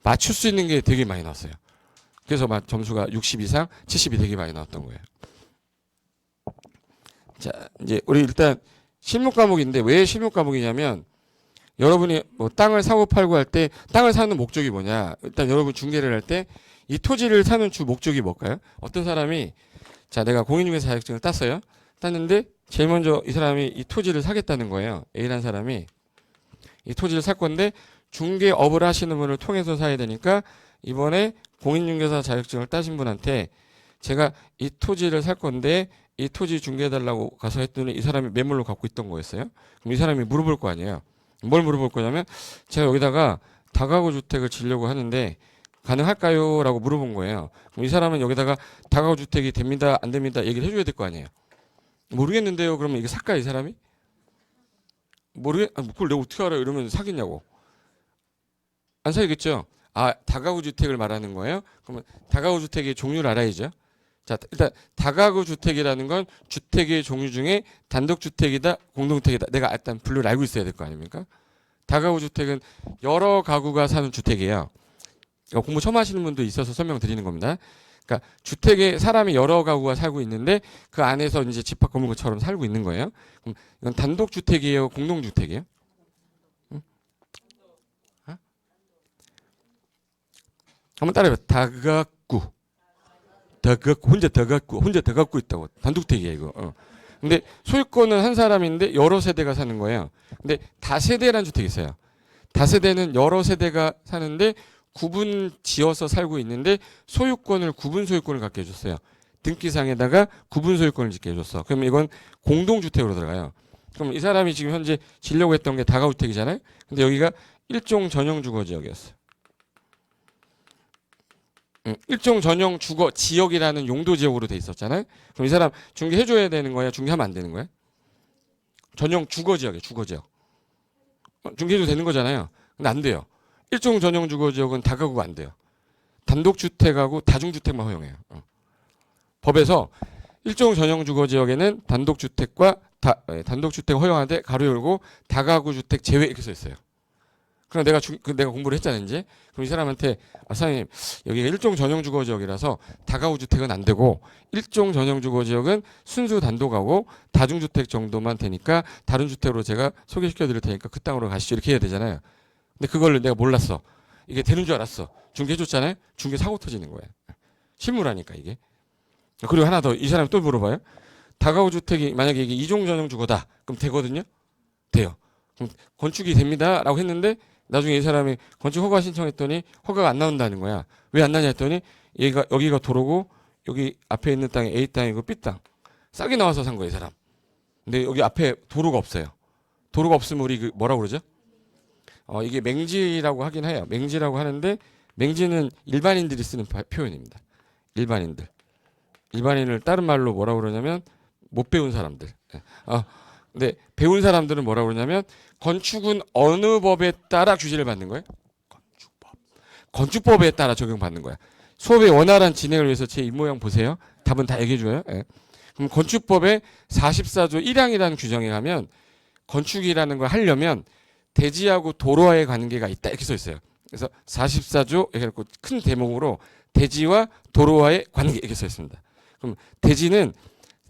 맞출 수 있는 게 되게 많이 나왔어요. 그래서 점수가 60 이상, 70이 되게 많이 나왔던 거예요. 자, 이제 우리 일단 실무 과목인데 왜 실무 과목이냐면 여러분이 뭐 땅을 사고 팔고 할 때 땅을 사는 목적이 뭐냐? 일단 여러분 중개를 할 때 이 토지를 사는 주 목적이 뭘까요? 어떤 사람이 자, 내가 공인중개사 자격증을 땄어요. 땄는데 제일 먼저 이 사람이 이 토지를 사겠다는 거예요. A라는 사람이 이 토지를 살 건데 중개업을 하시는 분을 통해서 사야 되니까 이번에 공인중개사 자격증을 따신 분한테 제가 이 토지를 살 건데 이 토지 중개해달라고 가서 했더니 이 사람이 매물로 갖고 있던 거였어요. 그럼 이 사람이 물어볼 거 아니에요. 뭘 물어볼 거냐면 제가 여기다가 다가구 주택을 지려고 하는데 가능할까요? 라고 물어본 거예요. 그럼 이 사람은 여기다가 다가구 주택이 됩니다, 안 됩니다 얘기를 해줘야 될 거 아니에요. 모르겠는데요. 그러면 이게 살까요, 이 사람이? 그걸 내가 어떻게 알아요? 이러면 사겠냐고. 안 사겠죠? 다가구 주택을 말하는 거예요? 그러면 다가구 주택의 종류를 알아야죠. 자, 일단 다가구 주택이라는 건 주택의 종류 중에 단독주택이다, 공동주택이다. 내가 일단 분류를 알고 있어야 될 거 아닙니까? 다가구 주택은 여러 가구가 사는 주택이에요. 공부 처음 하시는 분도 있어서 설명드리는 겁니다. 그러니까 주택에 사람이 여러 가구가 살고 있는데 그 안에서 이제 집합 건물처럼 살고 있는 거예요. 그럼 이건 단독주택이에요, 공동주택이에요? 응? 어? 한번 따라해봐. 혼자 더 갖고 있다고. 단독주택이야 이거. 근데 소유권은 한 사람인데 여러 세대가 사는 거예요. 근데 다세대라는 주택이 있어요. 다세대는 여러 세대가 사는데 구분 지어서 살고 있는데 소유권을 구분 소유권을 갖게 해줬어요. 등기상에다가 구분 소유권을 짓게 해줬어. 그러면 이건 공동주택으로 들어가요. 그럼 이 사람이 지금 현재 지려고 했던 게 다가주택이잖아요. 근데 여기가 일종 전용 주거 지역이었어요. 일종 전용 주거 지역이라는 용도 지역으로 돼 있었잖아요. 그럼 이 사람 중개해줘야 되는 거야? 중개하면 안 되는 거야? 전용 주거 지역이에요. 주거 지역. 중개해도 되는 거잖아요. 근데 안 돼요. 일종 전용 주거 지역은 다가구가 안 돼요. 단독주택하고 다중주택만 허용해요. 법에서 일종 전용 주거 지역에는 단독주택과 단독주택 허용하되 가로 열고 다가구 주택 제외 이렇게 써 있어요. 그럼 내가 공부를 했잖아요, 이제. 그럼 이 사람한테, 선생님, 여기가 일종 전용 주거 지역이라서 다가구 주택은 안 되고, 일종 전용 주거 지역은 순수 단독하고 다중주택 정도만 되니까 다른 주택으로 제가 소개시켜 드릴 테니까 그 땅으로 가시죠. 이렇게 해야 되잖아요. 근데 그걸 내가 몰랐어. 이게 되는 줄 알았어. 중개해줬잖아요? 중개 사고 터지는 거예요. 실무라니까, 이게. 그리고 하나 더, 이 사람이 또 물어봐요. 다가구 주택이, 만약에 이게 이종 전용 주거다. 그럼 되거든요? 돼요. 그럼 건축이 됩니다. 라고 했는데, 나중에 이 사람이 건축 허가 신청했더니 허가가 안 나온다는 거야. 왜 안 나냐 했더니 여기가 도로고 여기 앞에 있는 땅이 A 땅이고 B 땅. 싸게 나와서 산 거야, 이 사람. 근데 여기 앞에 도로가 없어요. 도로가 없으면 우리 뭐라고 그러죠? 이게 맹지라고 하긴 해요. 맹지라고 하는데 맹지는 일반인들이 쓰는 표현입니다. 일반인을 다른 말로 뭐라고 그러냐면 못 배운 사람들. 근데 배운 사람들은 뭐라고 그러냐면 건축은 어느 법에 따라 규제를 받는 거예요? 건축법에 따라 적용받는 거야. 수업의 원활한 진행을 위해서 제 입모양 보세요. 답은 다 얘기해줘요. 예. 그럼 건축법에 44조 1항이라는 규정에 가면 건축이라는 걸 하려면 대지하고 도로와의 관계가 있다 이렇게 써 있어요. 그래서 44조 이렇게 큰 대목으로 대지와 도로와의 관계 이렇게 써 있습니다. 그럼 대지는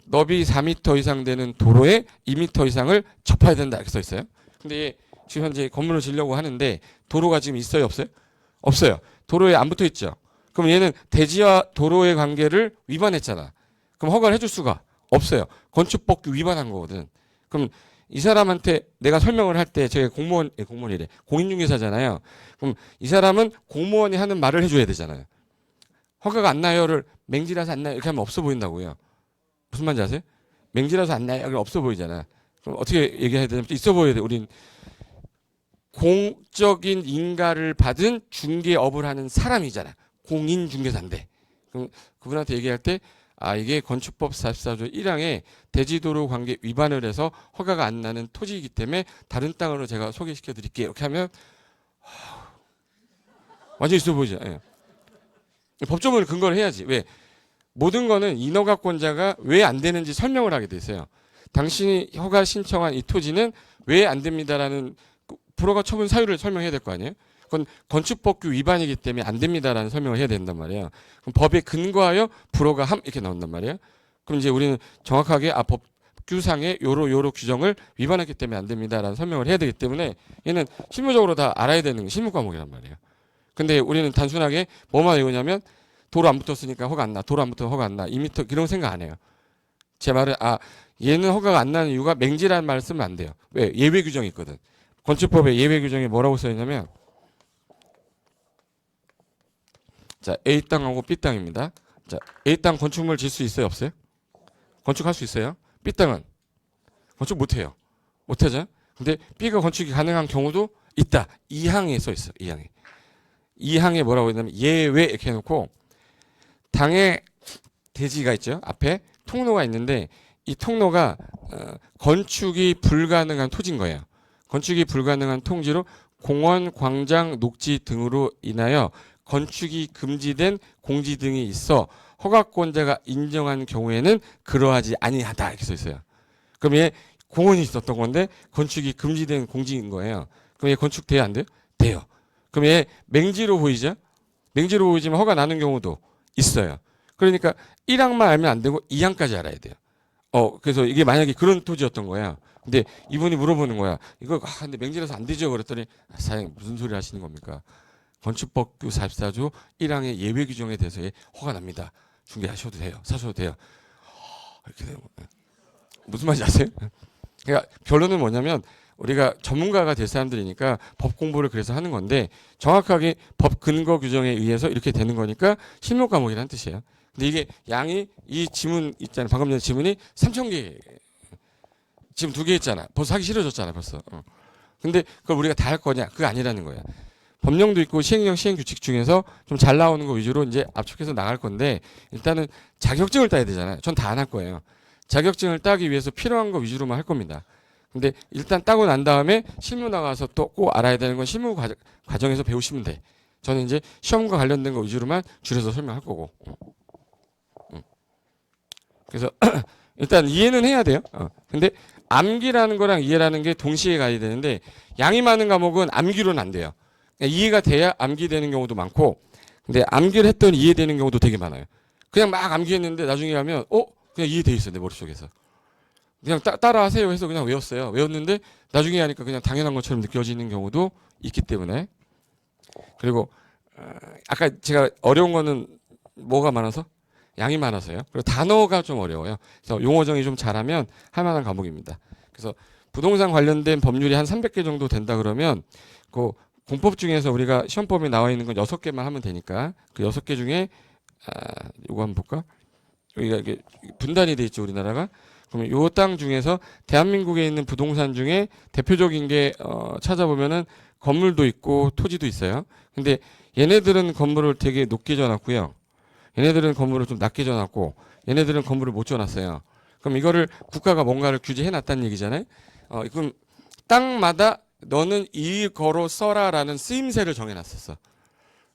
너비 4m 이상 되는 도로에 2m 이상을 접해야 된다 이렇게 써 있어요. 근데 지금 현재 건물을 지려고 하는데 도로가 지금 있어요, 없어요? 없어요. 도로에 안 붙어 있죠. 그럼 얘는 대지와 도로의 관계를 위반했잖아. 그럼 허가를 해줄 수가 없어요. 건축법 위반한 거거든. 그럼 이 사람한테 내가 설명을 할 때 제가 공무원이래. 공인중개사잖아요. 그럼 이 사람은 공무원이 하는 말을 해줘야 되잖아요. 허가가 안 나요를 맹지라서 안 나요 이렇게 하면 없어 보인다고요. 무슨 말인지 아세요? 맹지라서 안 나요. 없어 보이잖아. 그럼 어떻게 얘기해야 되냐면 있어 보여야 돼. 우린 공적인 인가를 받은 중개업을 하는 사람이잖아. 공인중개사인데. 그럼 그분한테 얘기할 때 이게 건축법 44조 1항에 대지도로 관계 위반을 해서 허가가 안 나는 토지이기 때문에 다른 땅으로 제가 소개시켜 드릴게요. 이렇게 하면 완전 있어 보이죠. 예. 법조문을 근거를 해야지. 왜? 모든 거는 인허가권자가 왜 안 되는지 설명을 하게 돼 있어요. 당신이 허가 신청한 이 토지는 왜 안 됩니다라는 불허가 처분 사유를 설명해야 될 거 아니에요? 그건 건축법규 위반이기 때문에 안 됩니다라는 설명을 해야 된단 말이에요. 그럼 법에 근거하여 불허가 함 이렇게 나온단 말이에요. 그럼 이제 우리는 정확하게 법규상의 요로 규정을 위반했기 때문에 안 됩니다라는 설명을 해야 되기 때문에 얘는 실무적으로 다 알아야 되는 실무 과목이란 말이에요. 근데 우리는 단순하게 뭐만 외우냐면 도로 안 붙었으니까 허가 안 나. 도로 안 붙어서 허가 안 나. 2m 이런 생각 안 해요. 제 말은 얘는 허가가 안 나는 이유가 맹지라는 말을 쓰면 안 돼요. 왜? 예외 규정이 있거든. 건축법에 예외 규정이 뭐라고 써 있냐면 자, A 땅하고 B 땅입니다. 자, A 땅 건축물 질 수 있어요, 없어요? 건축할 수 있어요? B 땅은 건축 못 해요. 못 하죠? 근데 B가 건축이 가능한 경우도 있다. 2항에 써 있어요. 2항에. 2항에 뭐라고 했냐면 예외 이렇게 해 놓고 당에 대지가 있죠. 앞에 통로가 있는데 이 통로가 건축이 불가능한 토지인 거예요. 건축이 불가능한 통지로 공원, 광장, 녹지 등으로 인하여 건축이 금지된 공지 등이 있어 허가권자가 인정한 경우에는 그러하지 아니하다 이렇게 써 있어요. 그럼 얘 공원이 있었던 건데 건축이 금지된 공지인 거예요. 그럼 얘 건축 돼요 안 돼요? 돼요. 그럼 얘 맹지로 보이죠? 맹지로 보이지만 허가 나는 경우도 있어요. 그러니까 1항만 알면 안 되고 2항까지 알아야 돼요. 그래서 이게 만약에 그런 토지였던 거야. 근데 이분이 물어보는 거야. 이거 근데 맹지라서 안 되죠. 그랬더니 사장님 무슨 소리 하시는 겁니까? 건축법규 44조 1항의 예외 규정에 대해서 허가 납니다. 중개하셔도 돼요. 사셔도 돼요. 이렇게 되는 거예요. 무슨 말인지 아세요? 그러니까 결론은 뭐냐면 우리가 전문가가 될 사람들이니까 법 공부를 그래서 하는 건데 정확하게 법 근거 규정에 의해서 이렇게 되는 거니까 실무 과목이라는 뜻이에요. 근데 이게 양이 이 지문 있잖아요. 방금 전에 지문이 3,000개 지금 2개 있잖아. 벌써 하기 싫어졌잖아 벌써. 근데 그걸 우리가 다 할 거냐? 그거 아니라는 거야. 법령도 있고 시행령 시행규칙 중에서 좀 잘 나오는 거 위주로 이제 압축해서 나갈 건데 일단은 자격증을 따야 되잖아요. 전 다 안 할 거예요. 자격증을 따기 위해서 필요한 거 위주로만 할 겁니다. 근데 일단 따고 난 다음에 실무 나가서 또 꼭 알아야 되는 건 실무 과정에서 배우시면 돼. 저는 이제 시험과 관련된 거 위주로만 줄여서 설명할 거고. 그래서 일단 이해는 해야 돼요. 근데 암기라는 거랑 이해라는 게 동시에 가야 되는데 양이 많은 과목은 암기로는 안 돼요. 이해가 돼야 암기되는 경우도 많고 근데 암기를 했더니 이해되는 경우도 되게 많아요. 그냥 막 암기했는데 나중에 가면 그냥 이해돼 있어 내 머릿속에서. 그냥 따라하세요 해서 그냥 외웠어요. 외웠는데 나중에 하니까 그냥 당연한 것처럼 느껴지는 경우도 있기 때문에. 그리고 아까 제가 어려운 거는 뭐가 많아서? 양이 많아서요. 그리고 단어가 좀 어려워요. 그래서 용어 정의 좀 잘하면 할 만한 과목입니다. 그래서 부동산 관련된 법률이 한 300개 정도 된다 그러면 그 공법 중에서 우리가 시험법에 나와 있는 건 6개만 하면 되니까 그 6개 중에 요거 한번 볼까? 여기가 이게 분단이 돼 있죠, 우리나라가. 그러면 요 땅 중에서 대한민국에 있는 부동산 중에 대표적인 게 찾아보면은 건물도 있고 토지도 있어요. 근데 얘네들은 건물을 되게 높게 져놨고요. 얘네들은 건물을 좀 낮게 져놨고 얘네들은 건물을 못 져놨어요. 그럼 이거를 국가가 뭔가를 규제해 놨다는 얘기잖아요. 그럼 땅마다 너는 이거로 써라라는 쓰임새를 정해놨었어.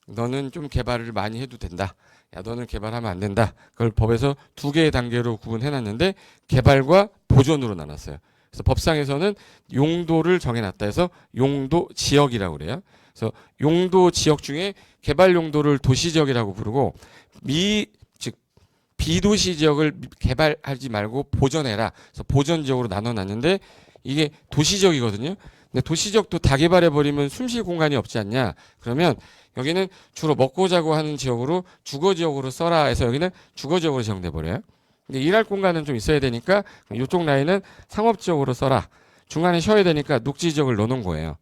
너는 좀 개발을 많이 해도 된다. 야, 너는 개발하면 안 된다. 그걸 법에서 2개의 단계로 구분해놨는데 개발과 보존으로 나눴어요. 그래서 법상에서는 용도를 정해놨다 해서 용도 지역이라고 그래요. 그래서 용도 지역 중에 개발 용도를 도시지역이라고 부르고 즉 비도시 지역을 개발하지 말고 보존해라. 그래서 보존 지역으로 나눠놨는데 이게 도시지역이거든요. 근데 도시지역도 다 개발해버리면 숨쉴 공간이 없지 않냐. 그러면 여기는 주로 먹고 자고 하는 지역으로 주거지역으로 써라 해서 여기는 주거지역으로 지정돼 버려요. 근데 일할 공간은 좀 있어야 되니까 이쪽 라인은 상업지역으로 써라. 중간에 쉬어야 되니까 녹지지역을 넣어놓은 거예요.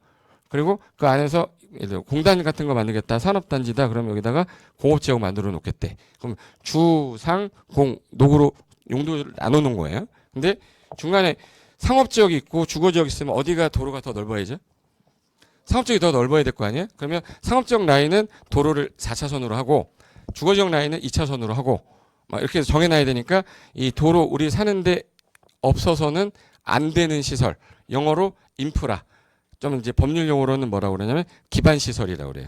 그리고 그 안에서 예를 들어 공단 같은 거 만들겠다. 산업단지다. 그러면 여기다가 공업지역 만들어 놓겠대. 그럼 주, 상, 공, 녹으로 용도를 나눠 놓은 거예요. 근데 중간에 상업지역이 있고 주거지역이 있으면 어디가 도로가 더 넓어야죠? 상업지역이 더 넓어야 될 거 아니에요? 그러면 상업지역 라인은 도로를 4차선으로 하고 주거지역 라인은 2차선으로 하고 막 이렇게 해서 정해놔야 되니까 이 도로 우리 사는데 없어서는 안 되는 시설 영어로 인프라 좀 이제 법률 용어로는 뭐라고 그러냐면 기반 시설이라고 그래요.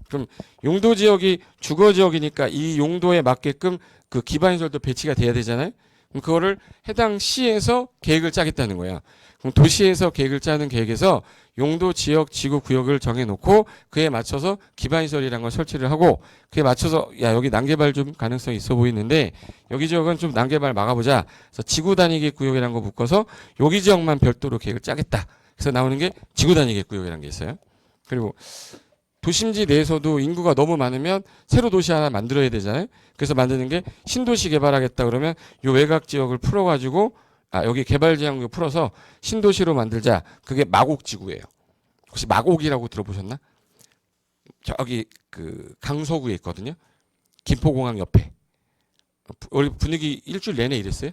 그럼 용도 지역이 주거 지역이니까 이 용도에 맞게끔 그 기반 시설도 배치가 돼야 되잖아요. 그럼 그거를 해당 시에서 계획을 짜겠다는 거야. 그럼 도시에서 계획을 짜는 계획에서 용도 지역 지구 구역을 정해놓고 그에 맞춰서 기반 시설이라는 걸 설치를 하고 그에 맞춰서 야 여기 난개발 좀 가능성이 있어 보이는데 여기 지역은 좀 난개발 막아보자. 그래서 지구 단위계 구역이라는 거 묶어서 여기 지역만 별도로 계획을 짜겠다. 그래서 나오는 게 지구 단위계 구역이라는 게 있어요. 그리고 도심지 내에서도 인구가 너무 많으면 새로 도시 하나 만들어야 되잖아요. 그래서 만드는 게 신도시 개발하겠다 그러면 요 외곽 지역을 풀어가지고 여기 개발 지역을 풀어서 신도시로 만들자. 그게 마곡지구예요. 혹시 마곡이라고 들어보셨나? 저기 그 강서구에 있거든요. 김포공항 옆에. 우리 분위기 일주일 내내 이랬어요.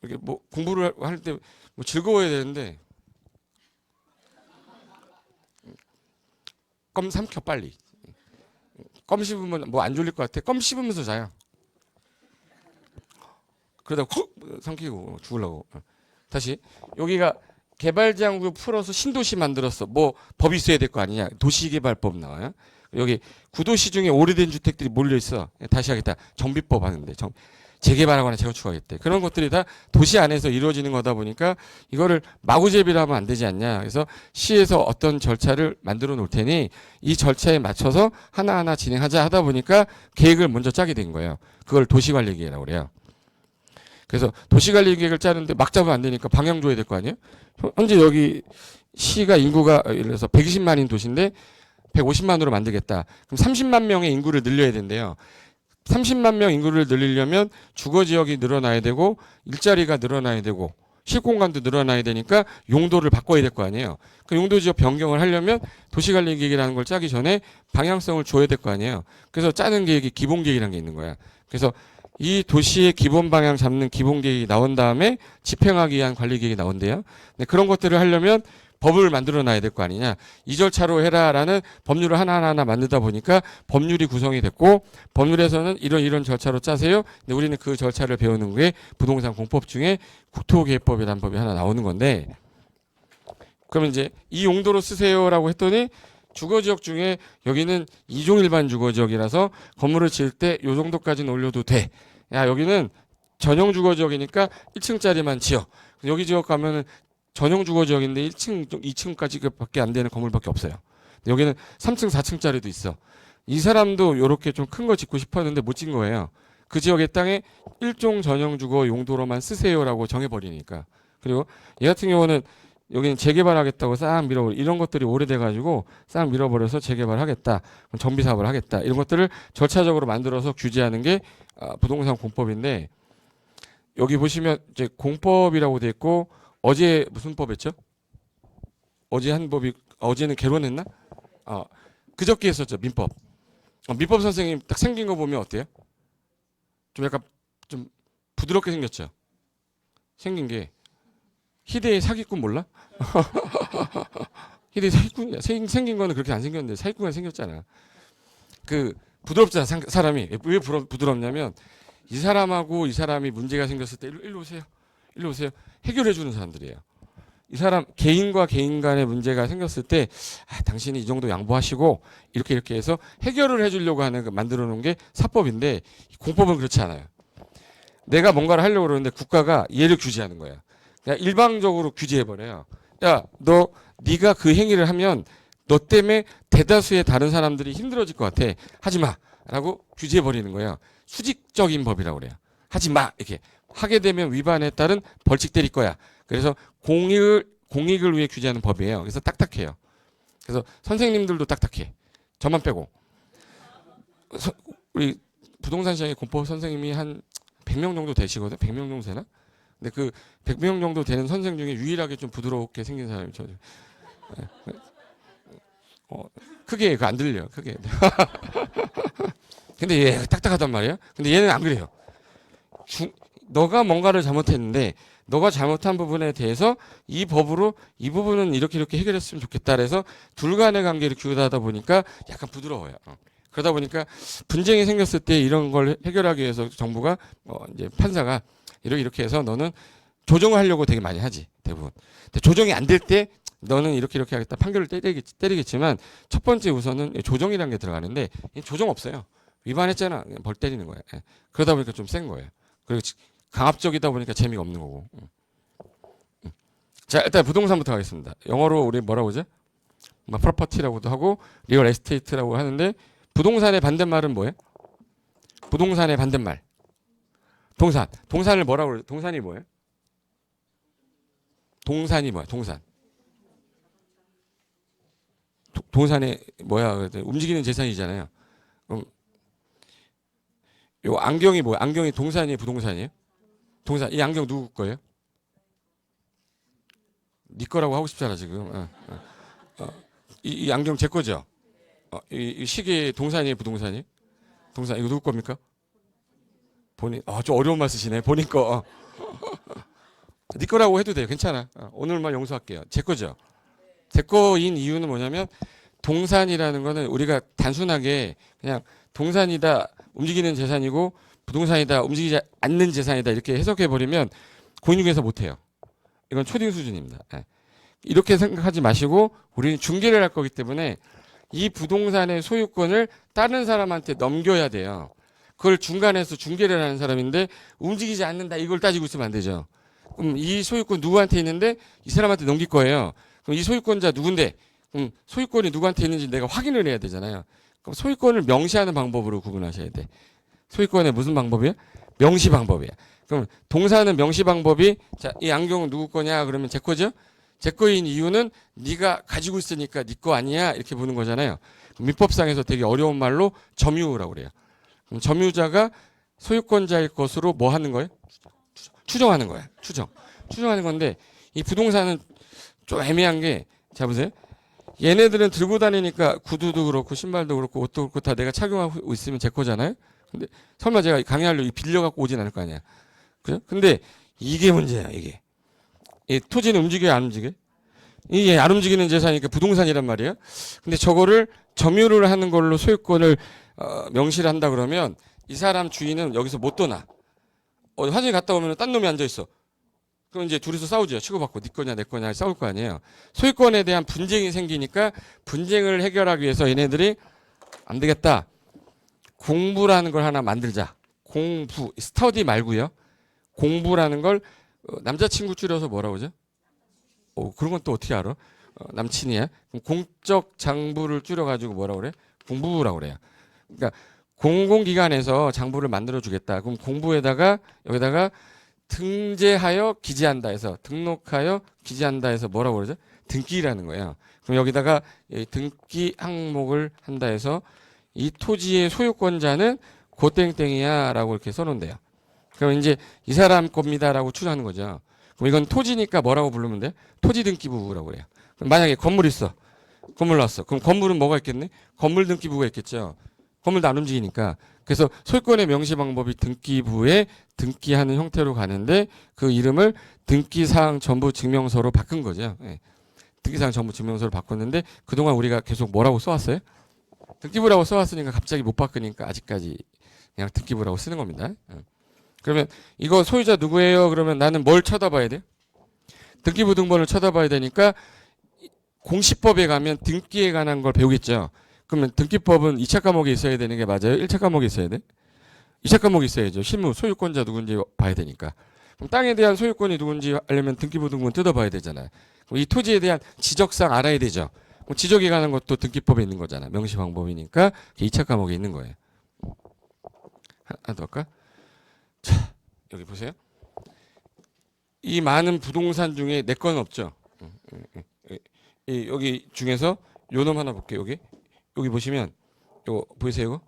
이렇게 뭐 공부를 할 때 뭐 즐거워야 되는데 껌 삼켜 빨리. 껌 씹으면 뭐 안 졸릴 것 같아. 껌 씹으면서 자요. 그러다가 훅 삼키고 죽으려고. 다시 여기가 개발지향구 풀어서 신도시 만들었어. 뭐 법이 있어야 될 거 아니냐. 도시개발법 나와요. 여기 구도시 중에 오래된 주택들이 몰려 있어. 다시 하겠다. 정비법 하는데 재개발하거나 재건축하겠대. 그런 것들이 다 도시 안에서 이루어지는 거다 보니까 이거를 마구제비로 하면 안 되지 않냐. 그래서 시에서 어떤 절차를 만들어 놓을 테니 이 절차에 맞춰서 하나하나 진행하자 하다 보니까 계획을 먼저 짜게 된 거예요. 그걸 도시관리계획이라고 그래요. 그래서 도시관리계획을 짜는데 막 짜면 안 되니까 방향 줘야 될 거 아니에요. 현재 여기 시가 인구가 예를 들어서 120만인 도시인데 150만으로 만들겠다. 그럼 30만 명의 인구를 늘려야 된대요. 30만 명 인구를 늘리려면 주거 지역이 늘어나야 되고 일자리가 늘어나야 되고 실공간도 늘어나야 되니까 용도를 바꿔야 될 거 아니에요. 그 용도 지역 변경을 하려면 도시관리 계획이라는 걸 짜기 전에 방향성을 줘야 될 거 아니에요. 그래서 짜는 계획이 기본 계획이라는 게 있는 거야. 그래서 이 도시의 기본 방향 잡는 기본 계획이 나온 다음에 집행하기 위한 관리 계획이 나온대요. 근데 그런 것들을 하려면 법을 만들어 놔야 될 거 아니냐. 이 절차로 해라라는 법률을 하나하나 만들다 보니까 법률이 구성이 됐고 법률에서는 이런 절차로 짜세요. 근데 우리는 그 절차를 배우는 게 부동산 공법 중에 국토계획법이라는 법이 하나 나오는 건데 그러면 이제 이 용도로 쓰세요라고 했더니 주거지역 중에 여기는 2종 일반 주거지역이라서 건물을 지을 때 요 정도까지는 올려도 돼. 야 여기는 전용 주거지역이니까 1층짜리만 지어. 여기 지역 가면은 전용 주거지역인데 1층, 2층까지밖에 안 되는 건물밖에 없어요. 여기는 3층, 4층짜리도 있어. 이 사람도 이렇게 좀 큰 거 짓고 싶었는데 못 짓는 거예요. 그 지역의 땅에 1종 전용 주거 용도로만 쓰세요라고 정해버리니까. 그리고 얘 같은 경우는 여기는 재개발하겠다고 싹 밀어버려. 이런 것들이 오래돼가지고 싹 밀어버려서 재개발하겠다. 정비사업을 하겠다. 이런 것들을 절차적으로 만들어서 규제하는 게 부동산 공법인데 여기 보시면 이제 공법이라고 돼 있고 어제 무슨 법 했죠? 어제 한 법이 어제는 개론했나? 그저께 했었죠. 민법. 민법 선생님 딱 생긴 거 보면 어때요? 좀 약간 좀 부드럽게 생겼죠. 생긴 게 희대의 사기꾼 몰라? 희대의 사기꾼이야. 생긴 거는 그렇게 안 생겼는데 사기꾼이 생겼잖아. 그 부드럽잖아. 사람이 왜 부드럽냐면 이 사람하고 이 사람이 문제가 생겼을 때 일로 오세요. 일로 오세요. 해결해 주는 사람들이에요. 이 사람 개인과 개인 간의 문제가 생겼을 때 당신이 이 정도 양보하시고 이렇게 해서 해결을 해주려고 하는 만들어 놓은 게 사법인데 공법은 그렇지 않아요. 내가 뭔가를 하려고 그러는데 국가가 얘를 규제하는 거야. 그냥 일방적으로 규제해 버려요. 야, 네가 그 행위를 하면 너 때문에 대다수의 다른 사람들이 힘들어질 것 같아. 하지 마라고 규제해 버리는 거예요. 수직적인 법이라고 그래요. 하지 마 이렇게. 하게 되면 위반에 따른 벌칙 때릴 거야. 그래서 공익을 위해 규제하는 법이에요. 그래서 딱딱해요. 그래서 선생님들도 딱딱해. 저만 빼고. 우리 부동산 시장에 공법 선생님이 한 100명 정도 되시거든. 100명 정도 되나? 근데 그 100명 정도 되는 선생 중에 유일하게 좀 부드럽게 생긴 사람이 저죠. 크게 안 들려. 크게. 근데 얘 딱딱하단 말이야. 근데 얘는 안 그래요. 너가 뭔가를 잘못했는데 너가 잘못한 부분에 대해서 이 법으로 이 부분은 이렇게 해결했으면 좋겠다 그래서 둘 간의 관계를 규율하다 보니까 약간 부드러워요. 그러다 보니까 분쟁이 생겼을 때 이런 걸 해결하기 위해서 정부가 이제 판사가 이렇게 해서 너는 조정을 하려고 되게 많이 하지 대부분. 근데 조정이 안 될 때 너는 이렇게 하겠다 판결을 때리겠지만 첫 번째 우선은 조정이라는 게 들어가는데 조정 없어요. 위반했잖아. 벌 때리는 거예요. 그러다 보니까 좀 센 거예요. 그리고 강압적이다 보니까 재미가 없는 거고. 자, 일단 부동산부터 가겠습니다. 영어로 우리 뭐라고 하죠? 프로퍼티라고도 하고 리얼 에스테이트라고 하는데 부동산의 반대말은 뭐예요? 부동산의 반대말. 동산. 동산을 뭐라고 그래요? 동산이 뭐예요? 동산이 뭐야? 동산. 동산이 뭐야? 움직이는 재산이잖아요. 그럼 요 안경이 뭐야? 안경이 동산이에요? 부동산이에요? 동산. 이 안경 누구 거예요? 네 거라고 하고 싶잖아 지금. 이 안경 제 거죠? 이 시계 동산이에요? 부동산이에요? 동산. 이거 누구 겁니까? 본인. 좀 어려운 말 쓰시네. 본인 거. 네 거라고 해도 돼요. 괜찮아. 오늘만 용서할게요. 제 거죠? 제 거인 이유는 뭐냐면 동산이라는 거는 우리가 단순하게 그냥 동산이다 움직이는 재산이고 부동산이다 움직이지 않는 재산이다 이렇게 해석해버리면 공인중개사 못해요. 이건 초딩 수준입니다. 이렇게 생각하지 마시고 우리는 중개를 할 거기 때문에 이 부동산의 소유권을 다른 사람한테 넘겨야 돼요. 그걸 중간에서 중개를 하는 사람인데 움직이지 않는다 이걸 따지고 있으면 안 되죠. 그럼 이 소유권 누구한테 있는데 이 사람한테 넘길 거예요. 그럼 이 소유권자 누군데? 그럼 소유권이 누구한테 있는지 내가 확인을 해야 되잖아요. 그럼 소유권을 명시하는 방법으로 구분하셔야 돼. 소유권의 무슨 방법이야? 명시 방법이야. 그럼 동사는 명시 방법이 자, 이 안경은 누구 거냐 그러면 제 거죠? 제 거인 이유는 네가 가지고 있으니까 네 거 아니야 이렇게 보는 거잖아요. 민법상에서 되게 어려운 말로 점유라고 그래요. 그럼 점유자가 소유권자일 것으로 뭐 하는 거예요? 추정하는 거야. 추정하는 건데 이 부동산은 좀 애매한 게 자 보세요. 얘네들은 들고 다니니까 구두도 그렇고 신발도 그렇고 옷도 그렇고 다 내가 착용하고 있으면 제 거잖아요. 근데 설마 제가 강의하려고 빌려 갖고 오진 않을 거 아니야. 그죠? 근데 이게 문제야, 이게. 이 토지는 움직여야 안 움직여? 이게 안 움직이는 재산이니까 부동산이란 말이에요. 근데 저거를 점유를 하는 걸로 소유권을 명시를 한다 그러면 이 사람 주인은 여기서 못 떠나. 화장실 갔다 오면 딴 놈이 앉아 있어. 그럼 이제 둘이서 싸우죠. 치고받고 네 거냐 내 거냐 싸울 거 아니에요. 소유권에 대한 분쟁이 생기니까 분쟁을 해결하기 위해서 얘네들이 안 되겠다. 공부라는 걸 하나 만들자. 공부, 스터디 말고요. 공부라는 걸 남자친구 줄여서 뭐라고 그러죠? 그런 건 또 어떻게 알아? 남친이야. 그럼 공적 장부를 줄여가지고 뭐라고 그래? 공부라고 그래요. 그러니까 공공기관에서 장부를 만들어주겠다. 그럼 공부에다가 여기다가 등재하여 기재한다 해서 등록하여 기재한다 해서 뭐라고 그러죠? 등기라는 거예요. 그럼 여기다가 등기 항목을 한다 해서 이 토지의 소유권자는 고땡땡이야 라고 이렇게 써놓은대요. 그럼 이제 이 사람 겁니다라고 추정하는 거죠. 그럼 이건 토지니까 뭐라고 부르면 돼? 토지등기부라고 그래요. 그럼 만약에 건물 있어. 건물 나왔어. 그럼 건물은 뭐가 있겠네? 건물 등기부가 있겠죠. 건물도 안 움직이니까. 그래서 소유권의 명시 방법이 등기부에 등기하는 형태로 가는데 그 이름을 등기사항 전부 증명서로 바꾼 거죠. 예. 등기사항 전부 증명서로 바꿨는데 그동안 우리가 계속 뭐라고 써왔어요? 등기부라고 써왔으니까 갑자기 못 바꾸니까 아직까지 그냥 등기부라고 쓰는 겁니다. 그러면 이거 소유자 누구예요? 그러면 나는 뭘 쳐다봐야 돼요? 등기부 등본을 쳐다봐야 되니까 공시법에 가면 등기에 관한 걸 배우겠죠. 그러면 등기법은 2차 과목에 있어야 되는 게 맞아요? 1차 과목에 있어야 돼? 2차 과목에 있어야죠. 실무 소유권자 누군지 봐야 되니까. 그럼 땅에 대한 소유권이 누군지 알려면 등기부 등본 뜯어봐야 되잖아요. 그럼 이 토지에 대한 지적사항 알아야 되죠. 그럼 지적에 관한 것도 등기법에 있는 거잖아. 명시 방법이니까 2차 과목에 있는 거예요. 하나 더 할까? 자, 여기 보세요. 이 많은 부동산 중에 내 건 없죠. 여기 중에서 요 놈 하나 볼게요. 여기 보시면 이거 보이세요?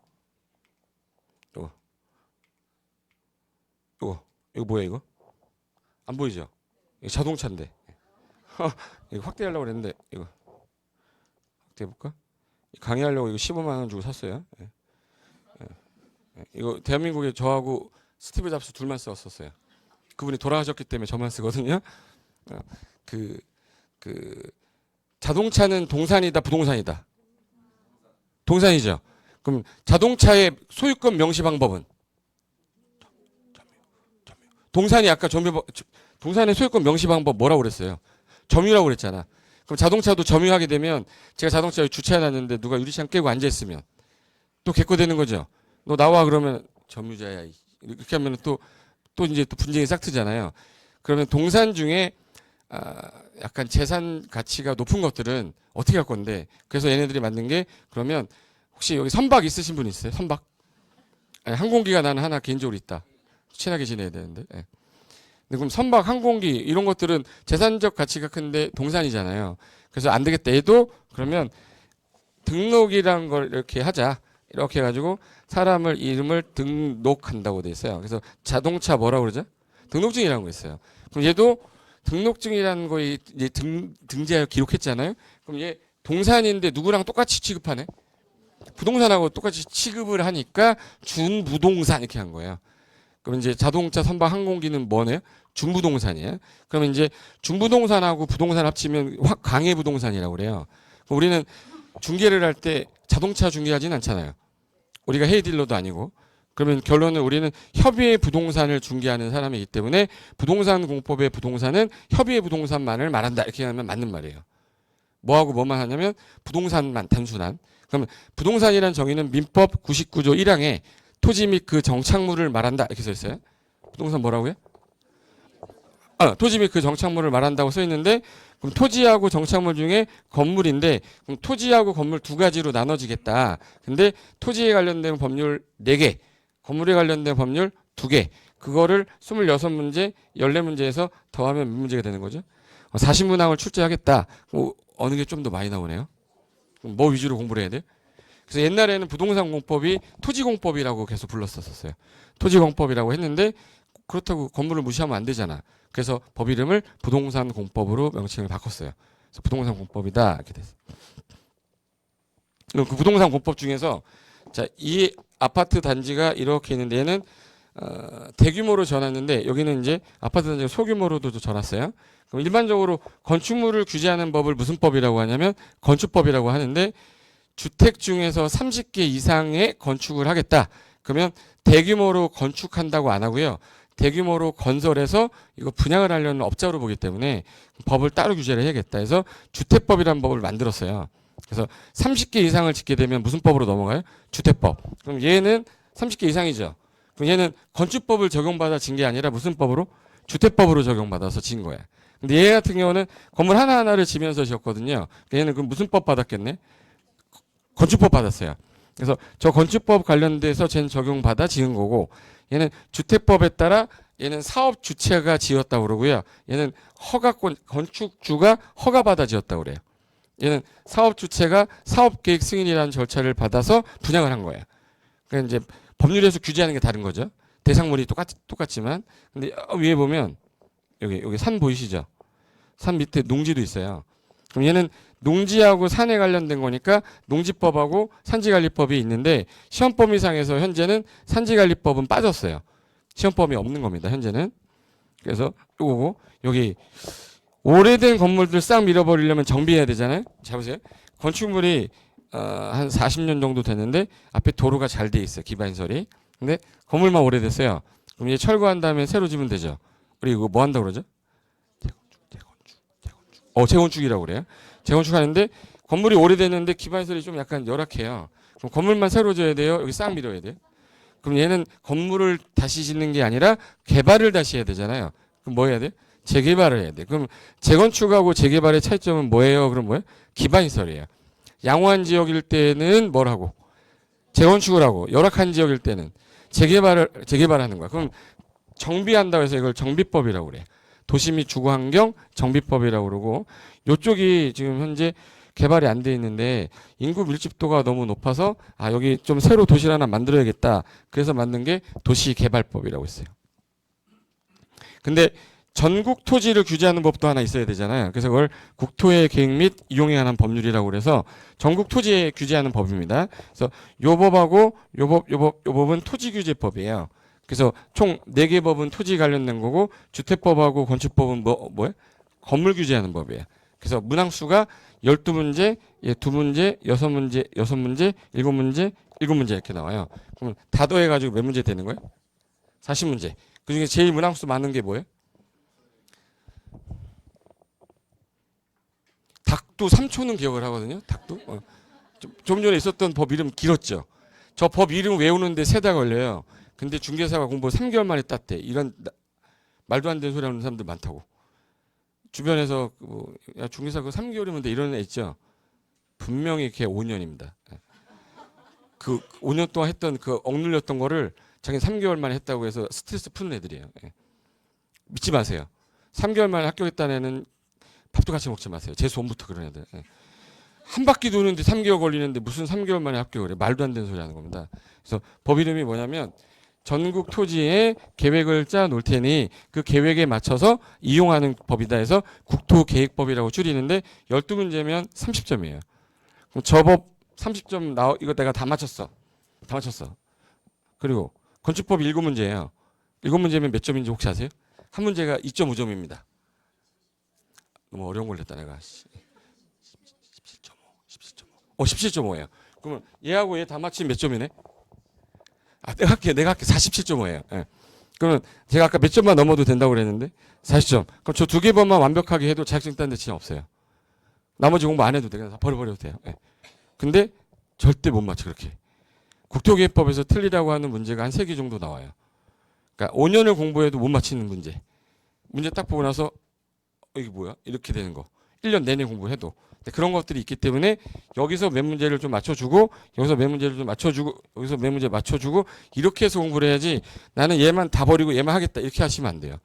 이거 뭐야 이거? 안 보이죠? 이거 자동차인데. 이거 확대하려고 그랬는데 이거 확대해 볼까? 강의하려고 이거 15만 원 주고 샀어요. 이거 대한민국에 저하고 스티브 잡스 둘만 썼었어요. 그분이 돌아가셨기 때문에 저만 쓰거든요. 그 자동차는 동산이다 부동산이다. 동산이죠. 그럼 자동차의 소유권 명시 방법은 동산이 아까 동산의 소유권 명시 방법 뭐라고 그랬어요? 점유라고 그랬잖아. 그럼 자동차도 점유하게 되면 제가 자동차에 주차해놨는데 누가 유리창 깨고 앉아있으면 또 개코되는 거죠. 너 나와 그러면 점유자야. 이렇게 하면 또 이제 또 분쟁이 싹 트잖아요. 그러면 동산 중에 약간 재산 가치가 높은 것들은 어떻게 할 건데? 그래서 얘네들이 만든 게 그러면 혹시 여기 선박 있으신 분 있어요? 선박? 아니, 항공기가 나는 하나 개인적으로 있다. 친하게 지내야 되는데. 네. 근데 그럼 선박, 항공기 이런 것들은 재산적 가치가 큰데 동산이잖아요. 그래서 안 되겠다. 얘도 그러면 등록이란 걸 이렇게 하자. 이렇게 해가지고 사람을 이름을 등록한다고 돼 있어요. 그래서 자동차 뭐라고 그러죠? 등록증이라는 거 있어요. 그럼 얘도 등록증이라는 거에 이제 등재하여 기록했잖아요. 그럼 얘 동산인데 누구랑 똑같이 취급하네? 부동산하고 똑같이 취급을 하니까 준부동산 이렇게 한 거예요. 그럼 이제 자동차, 선박, 항공기는 뭐네요? 준부동산이에요. 그러면 이제 준부동산하고 부동산 합치면 강해부동산이라고 그래요. 우리는 중개를 할 때 자동차 중개하지는 않잖아요. 우리가 헤이딜러도 아니고. 그러면 결론은 우리는 협의의 부동산을 중개하는 사람이기 때문에 부동산 공법의 부동산은 협의의 부동산만을 말한다 이렇게 하면 맞는 말이에요. 뭐하고 뭐만 하냐면 부동산만 단순한. 그러면 부동산이라는 정의는 민법 99조 1항에 토지 및 그 정착물을 말한다 이렇게 써 있어요. 부동산 뭐라고요? 토지 및 그 정착물을 말한다고 써 있는데 그럼 토지하고 정착물 중에 건물인데 그럼 토지하고 건물 두 가지로 나눠지겠다. 근데 토지에 관련된 법률 4개, 건물에 관련된 법률 2개. 그거를 26문제, 14문제에서 더하면 몇 문제가 되는 거죠? 40문항을 출제하겠다. 어느 게 좀 더 많이 나오네요. 뭐 위주로 공부를 해야 돼? 그래서 옛날에는 부동산 공법이 토지공법이라고 계속 불렀었어요. 토지공법이라고 했는데 그렇다고 건물을 무시하면 안 되잖아. 그래서 법 이름을 부동산 공법으로 명칭을 바꿨어요. 그래서 부동산 공법이다 이렇게 됐어요. 그 부동산 공법 중에서 자, 이 아파트 단지가 이렇게 있는데 얘는 대규모로 전았는데 여기는 이제 아파트 단지가 소규모로도 전았어요. 그럼 일반적으로 건축물을 규제하는 법을 무슨 법이라고 하냐면 건축법이라고 하는데 주택 중에서 30개 이상의 건축을 하겠다. 그러면 대규모로 건축한다고 안 하고요. 대규모로 건설해서 이거 분양을 하려는 업자로 보기 때문에 법을 따로 규제를 해야겠다 해서 주택법이라는 법을 만들었어요. 그래서 30개 이상을 짓게 되면 무슨 법으로 넘어가요? 주택법. 그럼 얘는 30개 이상이죠. 그럼 얘는 건축법을 적용받아 진 게 아니라 무슨 법으로? 주택법으로 적용받아서 진 거야. 근데 얘 같은 경우는 건물 하나하나를 지면서 지었거든요. 얘는 그럼 무슨 법 받았겠네? 건축법 받았어요. 그래서 저 건축법 관련돼서 쟤는 적용받아 지은 거고 얘는 주택법에 따라 얘는 사업 주체가 지었다고 그러고요. 얘는 허가권 건축주가 허가받아 지었다고 그래요. 얘는 사업 주체가 사업계획 승인이라는 절차를 받아서 분양을 한 거예요. 그러니까 이제 법률에서 규제하는 게 다른 거죠. 대상물이 똑같지만 근데 위에 보면 여기 산 보이시죠? 산 밑에 농지도 있어요. 그럼 얘는 농지하고 산에 관련된 거니까 농지법하고 산지관리법이 있는데 시험 범위상에서 현재는 산지관리법은 빠졌어요. 시험 범위 없는 겁니다. 현재는. 그래서 요거고 여기 오래된 건물들 싹 밀어버리려면 정비해야 되잖아요. 자 보세요. 건축물이 한 40년 정도 됐는데 앞에 도로가 잘 돼 있어요. 기반시설이. 근데 건물만 오래됐어요. 그럼 이제 철거한 다음에 새로 지면 되죠. 우리 이거 뭐 한다고 그러죠? 재건축이라고 그래요. 재건축하는데 건물이 오래됐는데 기반시설이 좀 약간 열악해요. 그럼 건물만 새로 지어야 돼요? 여기 싹 밀어야 돼요? 그럼 얘는 건물을 다시 짓는 게 아니라 개발을 다시 해야 되잖아요. 그럼 뭐 해야 돼? 재개발을 해야 돼. 그럼 재건축하고 재개발의 차이점은 뭐예요? 그럼 뭐예요? 기반시설이에요. 양호한 지역일 때는 뭘 하고? 재건축을 하고 열악한 지역일 때는 재개발하는 거야. 그럼 정비한다고 해서 이걸 정비법이라고 그래. 도시 및 주거환경 정비법이라고 그러고 이쪽이 지금 현재 개발이 안 돼 있는데 인구 밀집도가 너무 높아서 여기 좀 새로 도시를 하나 만들어야겠다. 그래서 만든 게 도시개발법이라고 있어요. 근데 전국 토지를 규제하는 법도 하나 있어야 되잖아요. 그래서 그걸 국토의 계획 및 이용에 관한 법률이라고 그래서 전국 토지에 규제하는 법입니다. 그래서 요 법하고 요 법은 토지규제법이에요. 그래서 총 4개 법은 토지 관련된 거고 주택법하고 건축법은 뭐예요? 건물 규제하는 법이에요. 그래서 문항수가 12문제, 2문제, 6문제, 6문제, 7문제, 7문제 이렇게 나와요. 그러면 다 더해가지고 몇 문제 되는 거예요? 40문제. 그중에 제일 문항수 많은 게 뭐예요? 닭도 3초는 기억을 하거든요. 닭도. 좀 전에 있었던 법 이름 길었죠. 저 법 이름 외우는데 3달 걸려요. 근데 중개사가 공부 3개월 만에 땄대. 이런 말도 안 되는 소리 하는 사람들 많다고. 주변에서 야 중개사 그 3개월이면 돼 이런 애 있죠. 분명히 걔 5년입니다. 그 5년 동안 했던 그 억눌렸던 거를 자기 3개월 만에 했다고 해서 스트레스 푸는 애들이에요. 믿지 마세요. 3개월 만에 합격했다는 애는 밥도 같이 먹지 마세요. 재수원부터 그런 애들. 한 바퀴 도는데 3개월 걸리는데 무슨 3개월 만에 합격을 해. 말도 안 되는 소리 하는 겁니다. 그래서 법 이름이 뭐냐면 전국 토지에 계획을 짜 놓을 테니 그 계획에 맞춰서 이용하는 법이다 해서 국토계획법이라고 줄이는데 12문제면 30점이에요. 그럼 저 법 30점 이거 내가 다 맞췄어. 다 맞췄어. 그리고 건축법 7문제예요. 7문제면 몇 점인지 혹시 아세요? 한 문제가 2.5점입니다. 너무 어려운 걸 냈다 내가. 17.5. 17.5예요. 그러면 얘하고 얘 다 맞히면 몇 점이네? 내가 할게 47.5예요. 예. 그러면 제가 아까 몇 점만 넘어도 된다고 그랬는데 40점. 그럼 저 2개 법만 완벽하게 해도 자격증 따는 데 진짜 없어요. 나머지 공부 안 해도 돼. 그냥 다 버려버려도 돼요. 예. 근데 절대 못 맞춰 그렇게. 국토기획법에서 틀리라고 하는 문제가 한 3개 정도 나와요. 그러니까 5년을 공부해도 못 맞히는 문제. 문제 딱 보고 나서 이게 뭐야? 이렇게 되는 거. 1년 내내 공부해도. 그런 것들이 있기 때문에 여기서 몇 문제를 좀 맞춰주고 여기서 몇 문제를 좀 맞춰주고 여기서 몇 문제 맞춰주고 이렇게 해서 공부를 해야지 나는 얘만 다 버리고 얘만 하겠다 이렇게 하시면 안 돼요.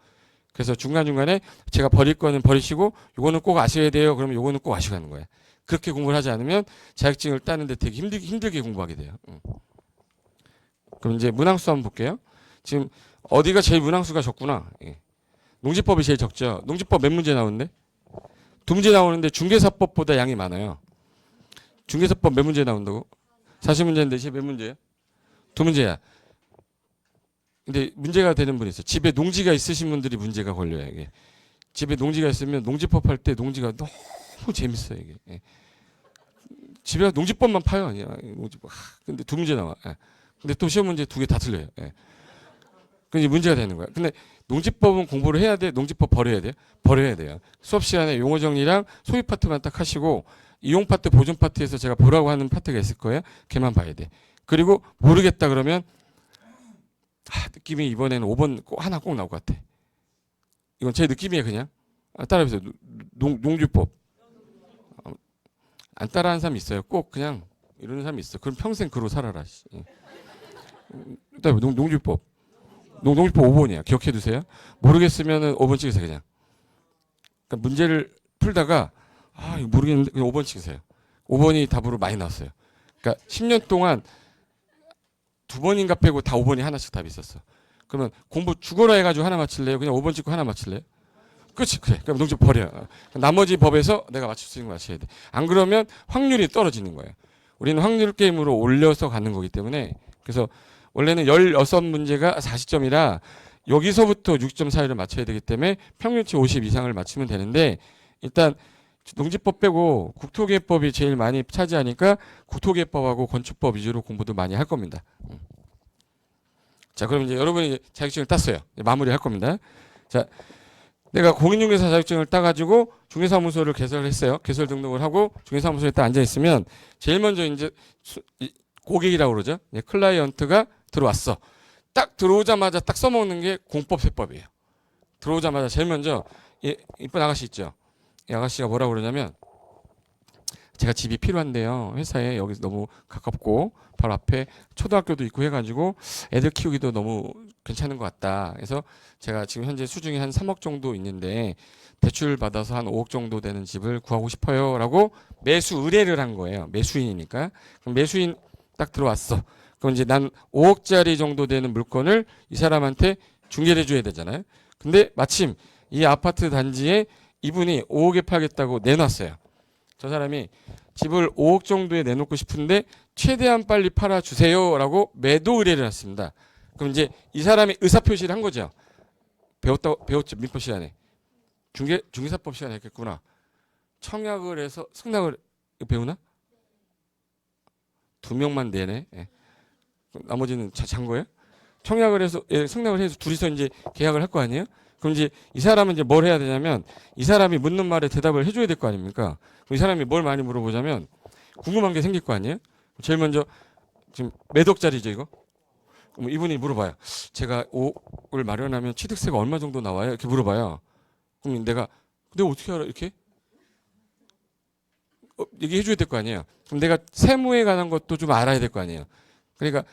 그래서 중간중간에 제가 버릴 거는 버리시고 요거는 꼭 아셔야 돼요. 그러면 요거는 꼭 아시고 하는 거예요. 그렇게 공부를 하지 않으면 자격증을 따는데 되게 힘들게 공부하게 돼요. 그럼 이제 문항수 한번 볼게요. 지금 어디가 제일 문항수가 적구나. 예. 농지법이 제일 적죠. 농지법 몇 문제 나오는데? 2문제 나오는데 중개사법보다 양이 많아요. 중개사법 몇 문제 나온다고? 40문제인데 이제 몇 문제야? 2문제야. 근데 문제가 되는 분이 있어요. 집에 농지가 있으신 분들이 문제가 걸려요. 이게. 집에 농지가 있으면 농지법 할 때 농지가 너무 재밌어요. 이게. 예. 집에 농지법만 파요. 농지법. 근데 2문제 나와. 예. 근데 또 시험 문제 2개 다 틀려요. 예. 그게 문제가 되는 거야. 근데 농지법은 공부를 해야 돼. 농지법 버려야 돼요. 버려야 돼요. 수업 시간에 용어 정리랑 소위 파트만 딱 하시고 이용 파트, 보존 파트에서 제가 보라고 하는 파트가 있을 거예요. 걔만 봐야 돼. 그리고 모르겠다 그러면 느낌이 이번에는 5번 하나 꼭 나올 것 같아. 이건 제 느낌이에요, 그냥. 따라해보세요. 농지법. 안 따라하는 사람이 있어요. 꼭 그냥 이러는 사람이 있어. 그럼 평생 그로 살아라. 그다음에 농지법. 농지법 5번이야. 기억해 두세요. 모르겠으면은 5번 찍으세요, 그냥. 그러니까 문제를 풀다가 이거 모르겠는데 그냥 5번 찍으세요. 5번이 답으로 많이 나왔어요. 그러니까 10년 동안 2번인가 빼고 다 5번이 하나씩 답이 있었어. 그러면 공부 죽어라 해가지고 하나 맞힐래요? 그냥 5번 찍고 하나 맞힐래요? 그렇지, 그래. 그럼 농지법 버려. 나머지 법에서 내가 맞출 수 있는 거 맞춰야 돼. 안 그러면 확률이 떨어지는 거예요. 우리는 확률 게임으로 올려서 가는 거기 때문에 그래서 원래는 16문제가 40점이라 여기서부터 6점 사이를 맞춰야 되기 때문에 평균치 50 이상을 맞추면 되는데 일단 농지법 빼고 국토기획법이 제일 많이 차지하니까 국토기획법하고 건축법 위주로 공부도 많이 할 겁니다. 자, 그럼 이제 여러분이 자격증을 땄어요. 마무리 할 겁니다. 자, 내가 공인중개사 자격증을 따가지고 중개사무소를 개설했어요. 개설 등록을 하고 중개사무소에 딱 앉아있으면 제일 먼저 이제 고객이라고 그러죠. 클라이언트가 들어왔어. 딱 들어오자마자 딱 써먹는 게 공법 세법이에요. 들어오자마자 제일 먼저 이쁜 아가씨 있죠. 이 아가씨가 뭐라고 그러냐면 제가 집이 필요한데요. 회사에 여기 너무 가깝고 바로 앞에 초등학교도 있고 해가지고 애들 키우기도 너무 괜찮은 것 같다. 그래서 제가 지금 현재 수중이 한 3억 정도 있는데 대출 받아서 한 5억 정도 되는 집을 구하고 싶어요. 라고 매수 의뢰를 한 거예요. 매수인이니까. 그럼 매수인 딱 들어왔어. 그럼 이제 난 5억짜리 정도 되는 물건을 이 사람한테 중개를 해줘야 되잖아요. 근데 마침 이 아파트 단지에 이분이 5억에 팔겠다고 내놨어요. 저 사람이 집을 5억 정도에 내놓고 싶은데 최대한 빨리 팔아주세요라고 매도 의뢰를 했습니다. 그럼 이제 이 사람이 의사표시를 한 거죠. 배웠죠. 민법 시간에. 중개사법 시간에 했겠구나. 청약을 해서 승낙을 배우나? 2명만 내네. 예. 나머지는 잔 거예요? 청약을 해서 승낙을 해서 둘이서 이제 계약을 할 거 아니에요? 그럼 이제 이 사람은 이제 뭘 해야 되냐면 이 사람이 묻는 말에 대답을 해줘야 될 거 아닙니까? 그럼 이 사람이 뭘 많이 물어보자면 궁금한 게 생길 거 아니에요? 제일 먼저 지금 몇 억짜리죠 이거? 그럼 이분이 물어봐요. 제가 5억을 마련하면 취득세가 얼마 정도 나와요? 이렇게 물어봐요. 그럼 내가 어떻게 알아? 이렇게 얘기해줘야 될 거 아니에요? 그럼 내가 세무에 관한 것도 좀 알아야 될 거 아니에요? 그러니까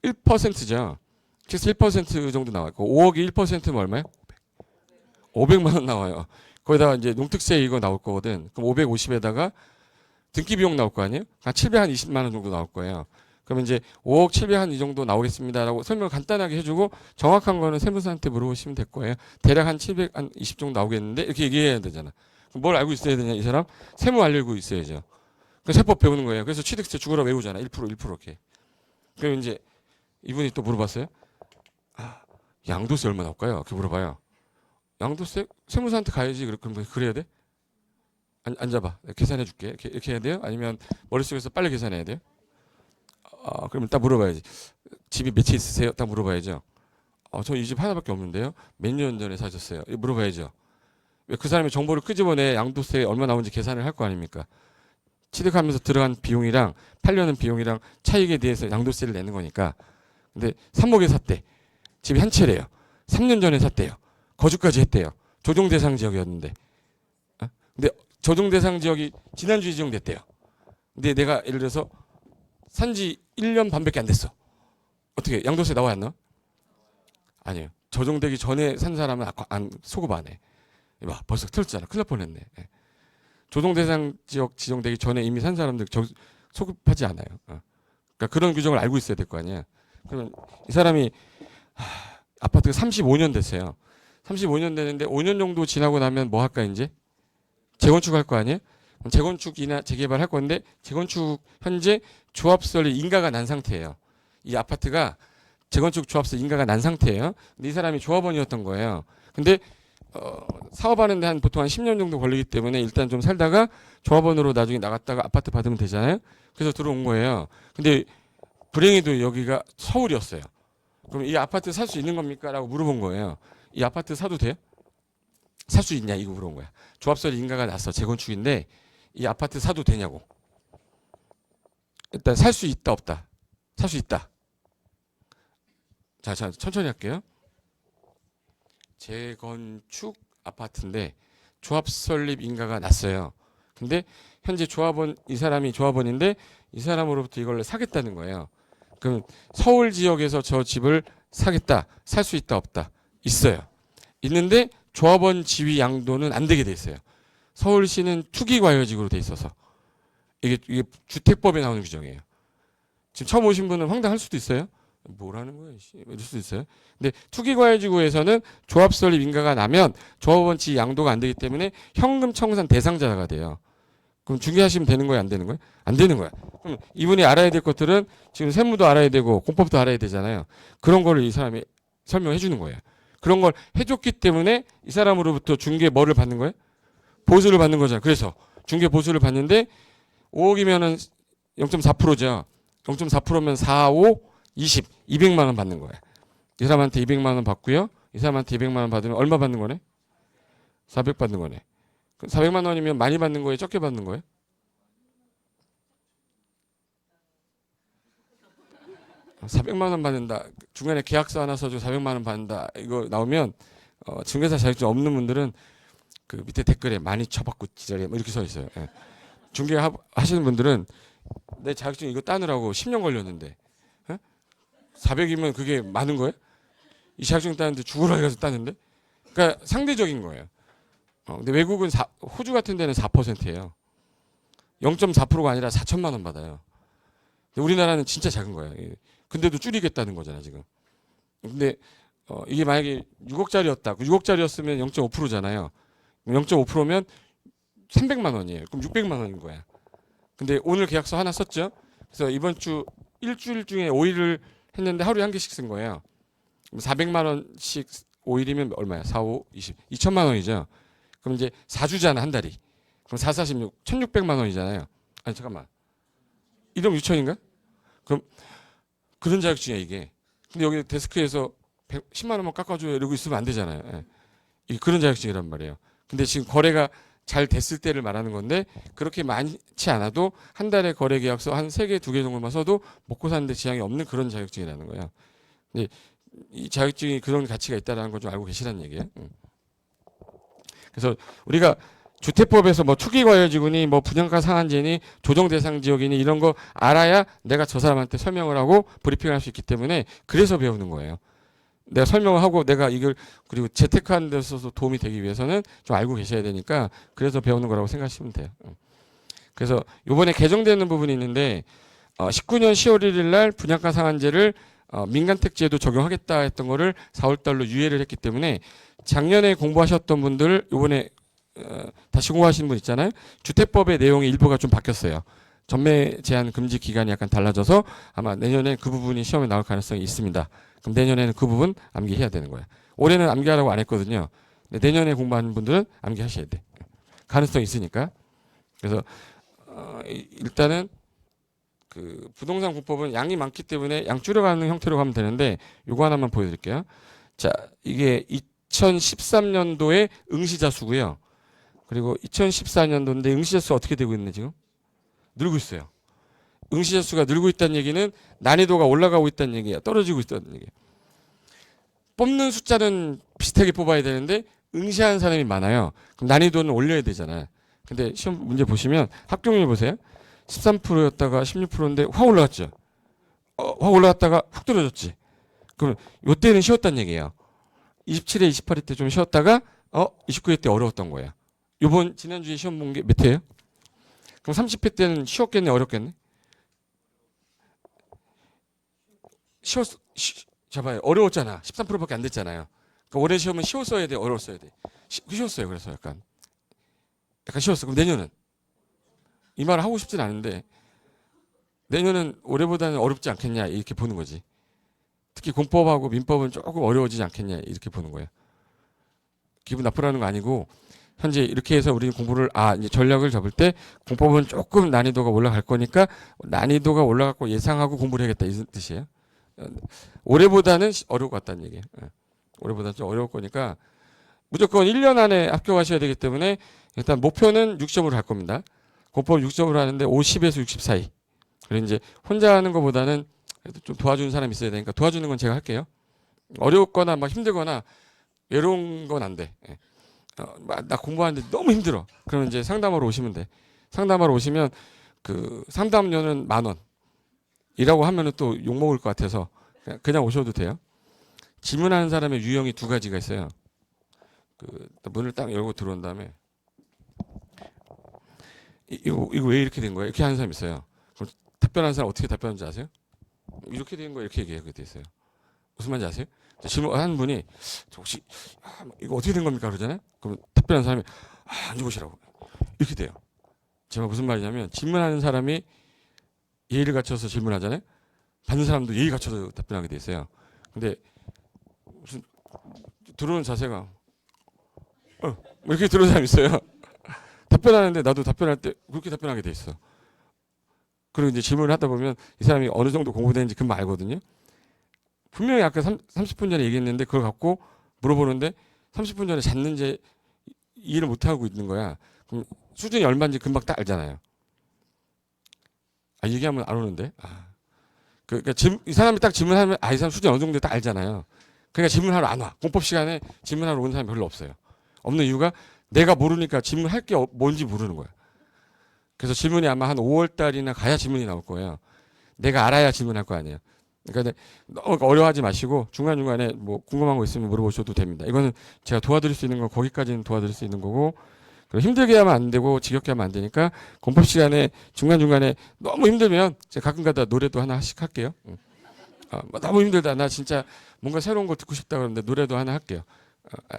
1%죠. 그래서 1% 정도 나와요. 5억이 1%면 얼마예요? 500만 원 나와요. 거기다가 이제 농특세 이거 나올 거거든. 그럼 550에다가 등기 비용 나올 거 아니에요? 한 720만 원 정도 나올 거예요. 그러면 이제 5억 700 한 이 정도 나오겠습니다라고 설명을 간단하게 해주고 정확한 거는 세무사한테 물어보시면 될 거예요. 대략 한 720 정도 나오겠는데 이렇게 얘기해야 되잖아. 그럼 뭘 알고 있어야 되냐 이 사람? 세무 알고 있어야죠. 그 세법 배우는 거예요. 그래서 취득세 죽어라 외우잖아. 1% 이렇게. 그럼 이제 이분이 또 물어봤어요. 양도세 얼마 나올까요? 이렇게 물어봐요. 양도세 세무사한테 가야지. 그럼 그래야 돼? 앉아봐. 계산해 줄게. 이렇게 해야 돼요? 아니면 머릿속에서 빨리 계산해야 돼요? 그러면 딱 물어봐야지. 집이 몇 채 있으세요? 딱 물어봐야죠. 저 이 집 하나밖에 없는데요. 몇 년 전에 사셨어요? 물어봐야죠. 왜 그 사람의 정보를 끄집어내 양도세 얼마 나오는지 계산을 할 거 아닙니까? 취득하면서 들어간 비용이랑 팔려는 비용이랑 차익에 대해서 양도세를 내는 거니까. 근데 3억에 샀대. 집이 한 채래요. 3년 전에 샀대요. 거주까지 했대요. 조정 대상 지역이었는데. 근데 조정 대상 지역이 지난주에 지정됐대요. 근데 내가 예를 들어서 산지 1년 반밖에 안 됐어. 어떻게 양도세 나와 안 나와? 아니에요. 조정되기 전에 산 사람은 안 소급 안 해. 봐, 벌써 틀렸잖아. 큰일 날 뻔했네. 조정 대상 지역 지정되기 전에 이미 산 사람들 소급하지 않아요. 그러니까 그런 규정을 알고 있어야 될 거 아니야. 그러면 이 사람이 아파트가 35년 됐어요. 35년 되는데 5년 정도 지나고 나면 뭐 할까 이제? 재건축 할 거 아니에요? 재건축이나 재개발 할 건데 재건축 현재 조합설이 인가가 난 상태예요. 이 아파트가 재건축 조합설 인가가 난 상태예요. 근데 이 사람이 조합원이었던 거예요. 근데 사업하는데 보통 한 10년 정도 걸리기 때문에 일단 좀 살다가 조합원으로 나중에 나갔다가 아파트 받으면 되잖아요. 그래서 들어온 거예요. 근데 불행히도 여기가 서울이었어요. 그럼 이 아파트 살 수 있는 겁니까? 라고 물어본 거예요. 이 아파트 사도 돼요? 살 수 있냐? 이거 물어본 거야. 조합설 인가가 났어. 재건축인데 이 아파트 사도 되냐고. 일단 살 수 있다 없다. 살 수 있다. 자, 천천히 할게요. 재건축 아파트인데 조합 설립 인가가 났어요. 근데 현재 조합원 이 사람이 조합원인데 이 사람으로부터 이걸 사겠다는 거예요. 그럼 서울 지역에서 저 집을 사겠다. 살 수 있다 없다. 있어요. 있는데 조합원 지위 양도는 안 되게 돼 있어요. 서울시는 투기과열지구로 돼 있어서 이게 주택법에 나오는 규정이에요. 지금 처음 오신 분은 황당할 수도 있어요. 뭐라는 거야, 이럴 수도 있어요. 근데 투기과열지구에서는 조합 설립 인가가 나면 조합원 지위 양도가 안 되기 때문에 현금 청산 대상자가 돼요. 그럼 중개하시면 되는 거예요, 안 되는 거예요? 안 되는 거야. 그럼 이분이 알아야 될 것들은 지금 세무도 알아야 되고 공법도 알아야 되잖아요. 그런 거를 이 사람이 설명해 주는 거예요. 그런 걸 해줬기 때문에 이 사람으로부터 중개 뭐를 받는 거예요? 보수를 받는 거잖아요. 그래서 중개 보수를 받는데 5억이면은 0.4%죠. 0.4%면 4, 5, 20, 200만 원 받는 거예요. 이 사람한테 200만 원 받고요. 이 사람한테 200만 원 받으면 얼마 받는 거네? 400 받는 거네. 400만 원이면 많이 받는 거예요? 적게 받는 거예요? (400만 원) 받는다. 중간에 계약서 하나 써주고 400만 원 받는다. 이거 나오면 증권사 자격증 없는 분들은 그 밑에 댓글에 많이 쳐받고 지랄이야 뭐 이렇게 써 있어요. 예. 중개 하시는 분들은 내 자격증 이거 따느라고 10년 걸렸는데 400이면 그게 많은 거예요? 이 자격증 따는데 죽으라 해서 따는데? 그러니까 상대적인 거예요. 근데 외국은 호주 같은 데는 4%예요. 0.4%가 아니라 4천만 원 받아요. 근데 우리나라는 진짜 작은 거예요. 근데도 줄이겠다는 거잖아 지금. 근데 이게 만약에 6억짜리였다. 6억짜리였으면 0.5%잖아요. 0.5%면 300만 원이에요. 그럼 600만 원인 거야. 근데 오늘 계약서 하나 썼죠. 그래서 이번 주 일주일 중에 5일을 했는데 하루에 한 개씩 쓴 거예요. 400만 원씩 5일이면 얼마야? 4, 5, 20. 2천만 원이죠. 그럼 이제 4주잖아, 한 달이. 그럼 4, 46, 1600만 원이잖아요. 아니, 잠깐만. 1억 6천인가? 그럼 그런 자격증이야, 이게. 근데 여기 데스크에서 10만 원만 깎아줘요. 이러고 있으면 안 되잖아요. 예. 이게 그런 자격증이란 말이에요. 근데 지금 거래가 잘 됐을 때를 말하는 건데 그렇게 많지 않아도 한 달에 거래 계약서 한 3개, 2개 정도만 써도 먹고 사는데 지장이 없는 그런 자격증이라는 거예요. 근데 이 자격증이 그런 가치가 있다는 걸 좀 알고 계시라는 얘기예요. 그래서 우리가 주택법에서 뭐 투기과열지구니 뭐 분양가 상한제니 조정 대상 지역이니 이런 거 알아야 내가 저 사람한테 설명을 하고 브리핑을 할 수 있기 때문에 그래서 배우는 거예요. 내가 설명을 하고 내가 이걸 그리고 재테크하는 데 있어서 도움이 되기 위해서는 좀 알고 계셔야 되니까 그래서 배우는 거라고 생각하시면 돼요. 그래서 이번에 개정되는 부분이 있는데 19년 10월 1일 날 분양가 상한제를 민간택지에도 적용하겠다 했던 거를 4월 달로 유예를 했기 때문에 작년에 공부하셨던 분들 이번에 다시 공부하시는 분 있잖아요. 주택법의 내용의 일부가 좀 바뀌었어요. 전매 제한 금지 기간이 약간 달라져서 아마 내년에 그 부분이 시험에 나올 가능성이 있습니다. 그럼 내년에는 그 부분 암기해야 되는 거야. 올해는 암기하라고 안 했거든요. 근데 내년에 공부하는 분들은 암기하셔야 돼. 가능성이 있으니까. 그래서 일단은 그 부동산 공법은 양이 많기 때문에 양 줄여가는 형태로 가면 되는데 요거 하나만 보여드릴게요. 자, 이게 2013년도에 응시자 수고요. 그리고 2014년도인데 응시자 수 어떻게 되고 있는 지금? 늘고 있어요. 응시자 수가 늘고 있다는 얘기는 난이도가 올라가고 있다는 얘기야. 떨어지고 있다는 얘기야. 뽑는 숫자는 비슷하게 뽑아야 되는데 응시하는 사람이 많아요. 그럼 난이도는 올려야 되잖아요. 근데 시험 문제 보시면 합격률 보세요. 13%였다가 16%인데 확 올라갔죠. 확 올라갔다가 훅 떨어졌지. 그럼 요때는 쉬웠다는 얘기예요. 27회, 28회 때 좀 쉬었다가 29회 때 어려웠던 거예요. 요번 지난주에 시험 본 게 몇 회예요? 그럼 30회 때는 쉬웠겠네, 어렵겠네? 봐요. 어려웠잖아. 13%밖에 안 됐잖아요. 그러니까 올해 시험은 쉬웠어야 돼, 어려웠어야 돼. 쉬웠어요. 그래서 약간 쉬웠어. 그럼 내년은 이 말을 하고 싶진 않은데 내년은 올해보다는 어렵지 않겠냐 이렇게 보는 거지. 특히 공법하고 민법은 조금 어려워지지 않겠냐 이렇게 보는 거예요. 기분 나쁘라는 거 아니고 현재 이렇게 해서 우리는 공부를 이제 전략을 잡을 때 공법은 조금 난이도가 올라갈 거니까 난이도가 올라갔고 예상하고 공부를 해야겠다 이 뜻이에요. 올해보다는 어려울 것 같다는 얘기예요. 올해보다는 좀 어려울 거니까 무조건 1년 안에 합격하셔야 되기 때문에 일단 목표는 6점으로 할 겁니다. 공법 6점으로 하는데 50에서 60 사이. 그리고 이제 혼자 하는 것보다는 좀 도와주는 사람이 있어야 되니까 도와주는 건 제가 할게요. 어렵거나 막 힘들거나 외로운 건 안 돼. 나 공부하는데 너무 힘들어. 그러면 이제 상담하러 오시면 돼. 상담하러 오시면 그 상담료는 10,000원. 이라고 하면은 또 욕먹을 것 같아서 그냥 오셔도 돼요. 질문하는 사람의 유형이 두 가지가 있어요. 그 문을 딱 열고 들어온 다음에 이거 왜 이렇게 된 거야? 이렇게 하는 사람이 있어요. 그럼 답변하는 사람 어떻게 답변하는지 아세요? 이렇게 된 거 이렇게 얘기하게 돼 있어요. 무슨 말인지 아세요? 질문하는 분이 혹시 이거 어떻게 된 겁니까? 그러잖아요. 그럼 답변하는 사람이 앉아보시라고 이렇게 돼요. 제가 무슨 말이냐면 질문하는 사람이 예의를 갖춰서 질문하잖아요. 받는 사람도 예의 갖춰서 답변하게 돼 있어요. 근데 무슨 들어오는 자세가 이렇게 들어오는 사람이 있어요. 답변하는데 나도 답변할 때 그렇게 답변하게 돼 있어. 그리고 이제 질문을 하다 보면 이 사람이 어느 정도 공부되는지 금방 알거든요. 분명히 아까 30분 전에 얘기했는데 그걸 갖고 물어보는데 30분 전에 잤는지 이해를 못하고 있는 거야. 그럼 수준이 얼마인지 금방 딱 알잖아요. 얘기하면 안 오는데. 그러니까 이 사람이 딱 질문하면 이 사람 수준이 어느 정도 딱 알잖아요. 그러니까 질문하러 안 와. 공법 시간에 질문하러 오는 사람이 별로 없어요. 없는 이유가 내가 모르니까 질문할 게 뭔지 모르는 거야. 그래서 질문이 아마 한 5월 달이나 가야 질문이 나올 거예요. 내가 알아야 질문할 거 아니에요. 그러니까 너무 어려워하지 마시고 중간중간에 뭐 궁금한 거 있으면 물어보셔도 됩니다. 이거는 제가 도와드릴 수 있는 건 거기까지는 도와드릴 수 있는 거고 힘들게 하면 안 되고 지겹게 하면 안 되니까 공법 시간에 중간중간에 너무 힘들면 제가 가끔가다 노래도 하나씩 할게요. 너무 힘들다. 나 진짜 뭔가 새로운 거 듣고 싶다 그러는데 노래도 하나 할게요.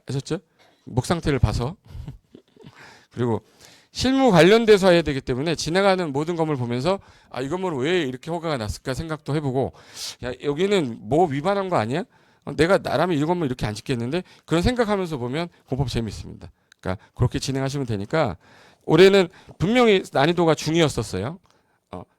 아셨죠? 목 상태를 봐서. 그리고 실무 관련돼서 해야 되기 때문에 지나가는 모든 건물 보면서 이 건물은 왜 이렇게 허가가 났을까 생각도 해보고 여기는 뭐 위반한 거 아니야? 내가 나라면 이 건물 이렇게 안 짓겠는데 그런 생각하면서 보면 공법 재밌습니다. 그러니까 그렇게 진행하시면 되니까 올해는 분명히 난이도가 중이었었어요.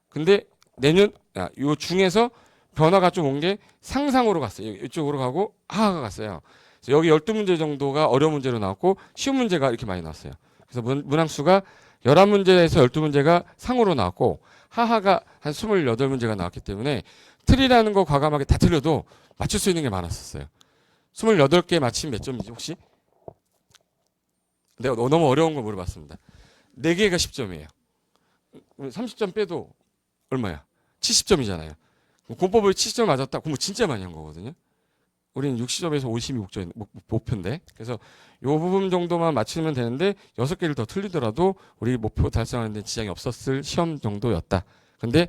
근데 내년 요 중에서 변화가 좀 온 게 상상으로 갔어요. 이쪽으로 가고 하하가 갔어요. 그래서 여기 12문제 정도가 어려운 문제로 나왔고 쉬운 문제가 이렇게 많이 나왔어요. 그래서 문항수가 11문제에서 12문제가 상으로 나왔고 하하가 한 28문제가 나왔기 때문에 틀이라는 거 과감하게 다 틀려도 맞출 수 있는 게 많았었어요. 28개 맞히면 몇 점이지 혹시? 내가 너무 어려운 거 물어봤습니다. 4개가 10점이에요. 30점 빼도 얼마야? 70점이잖아요. 공법을 70점 맞았다. 공부 진짜 많이 한 거거든요. 우리는 60점에서 56점 목표인데. 그래서 요 부분 정도만 맞추면 되는데 6개를 더 틀리더라도 우리 목표 달성하는 데 지장이 없었을 시험 정도였다. 근데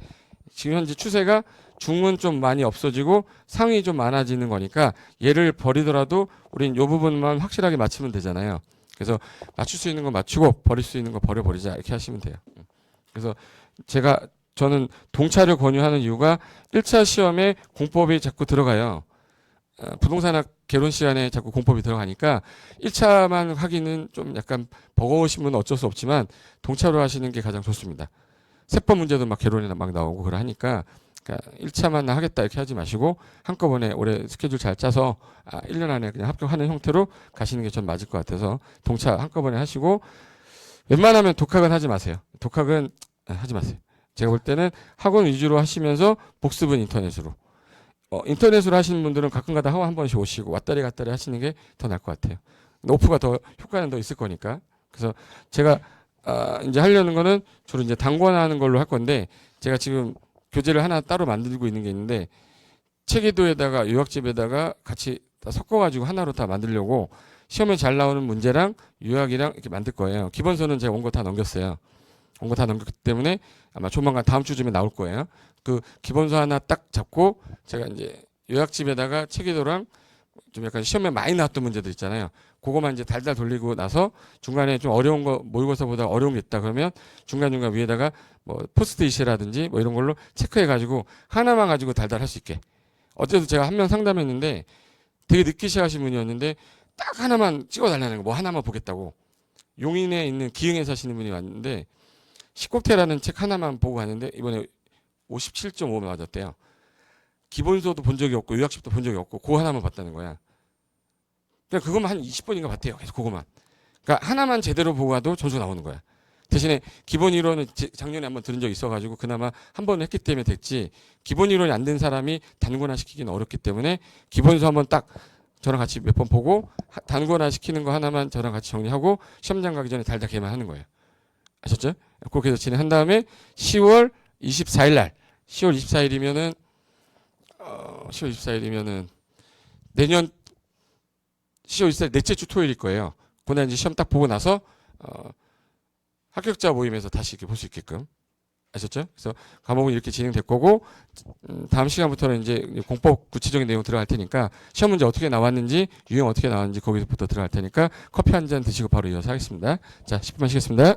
지금 현재 추세가 중은 좀 많이 없어지고 상이 좀 많아지는 거니까 얘를 버리더라도 우린 요 부분만 확실하게 맞추면 되잖아요. 그래서 맞출 수 있는 거 맞추고 버릴 수 있는 거 버려버리자 이렇게 하시면 돼요. 그래서 저는 동차를 권유하는 이유가 1차 시험에 공법이 자꾸 들어가요. 부동산학 개론 시간에 자꾸 공법이 들어가니까 1차만 하기는 좀 약간 버거우신 분은 어쩔 수 없지만 동차로 하시는 게 가장 좋습니다. 세법 문제도 막 개론이 막 나오고 그러니까 그러니까 1차만 하겠다 이렇게 하지 마시고 한꺼번에 올해 스케줄 잘 짜서 1년 안에 그냥 합격하는 형태로 가시는 게 전 맞을 것 같아서 동차 한꺼번에 하시고 웬만하면 독학은 하지 마세요. 독학은 하지 마세요. 제가 볼 때는 학원 위주로 하시면서 복습은 인터넷으로. 인터넷으로 하시는 분들은 가끔가다 학원 한 번씩 오시고 왔다리 갔다리 하시는 게 더 나을 것 같아요. 오프가 더 효과는 더 있을 거니까. 그래서 제가 이제 하려는 거는 주로 이제 단권하는 걸로 할 건데 제가 지금 교재를 하나 따로 만들고 있는 게 있는데 체계도에다가 요약집에다가 같이 다 섞어가지고 하나로 다 만들려고 시험에 잘 나오는 문제랑 요약이랑 이렇게 만들 거예요. 기본서는 제가 원고 다 넘겼어요. 원고 다 넘겼기 때문에 아마 조만간 다음 주쯤에 나올 거예요. 그 기본서 하나 딱 잡고 제가 이제 요약집에다가 체계도랑 좀 약간 시험에 많이 나왔던 문제들 있잖아요. 그거만 이제 달달 돌리고 나서 중간에 좀 어려운 거 모의고사보다 어려운 게 있다 그러면 중간중간 위에다가 뭐 포스트잇이라든지 뭐 이런 걸로 체크해가지고 하나만 가지고 달달 할 수 있게. 어제도 제가 한 명 상담했는데 되게 늦게 시작하신 분이었는데 딱 하나만 찍어달라는 거, 뭐 하나만 보겠다고. 용인에 있는 기흥에 사시는 분이 왔는데 식곡태라는 책 하나만 보고 갔는데 이번에 57.5 맞았대요. 기본서도 본 적이 없고 요약집도 본 적이 없고 그거 하나만 봤다는 거야. 그러니까 그것만 한 20번인가 봤대요. 계속 그거만. 그러니까 하나만 제대로 보고 가도 점수 나오는 거야. 대신에 기본 이론은 작년에 한번 들은 적 있어가지고 그나마 한 번 했기 때문에 됐지. 기본 이론이 안 된 사람이 단권화 시키기는 어렵기 때문에 기본서 한번 딱 저랑 같이 몇 번 보고 단권화 시키는 거 하나만 저랑 같이 정리하고 시험장 가기 전에 달달 걔만 하는 거예요. 아셨죠? 그렇게 해서 진행한 다음에 10월 24일 날 10월 24일이면은 내년 10월 24일 넷째 주 토요일일 거예요. 그날 이제 시험 딱 보고 나서 합격자 모임에서 다시 이렇게 볼 수 있게끔. 아셨죠? 그래서 과목은 이렇게 진행될 거고 다음 시간부터는 이제 공법 구체적인 내용 들어갈 테니까 시험 문제 어떻게 나왔는지 유형 어떻게 나왔는지 거기서부터 들어갈 테니까 커피 한 잔 드시고 바로 이어서 하겠습니다. 자, 10분만 쉬겠습니다.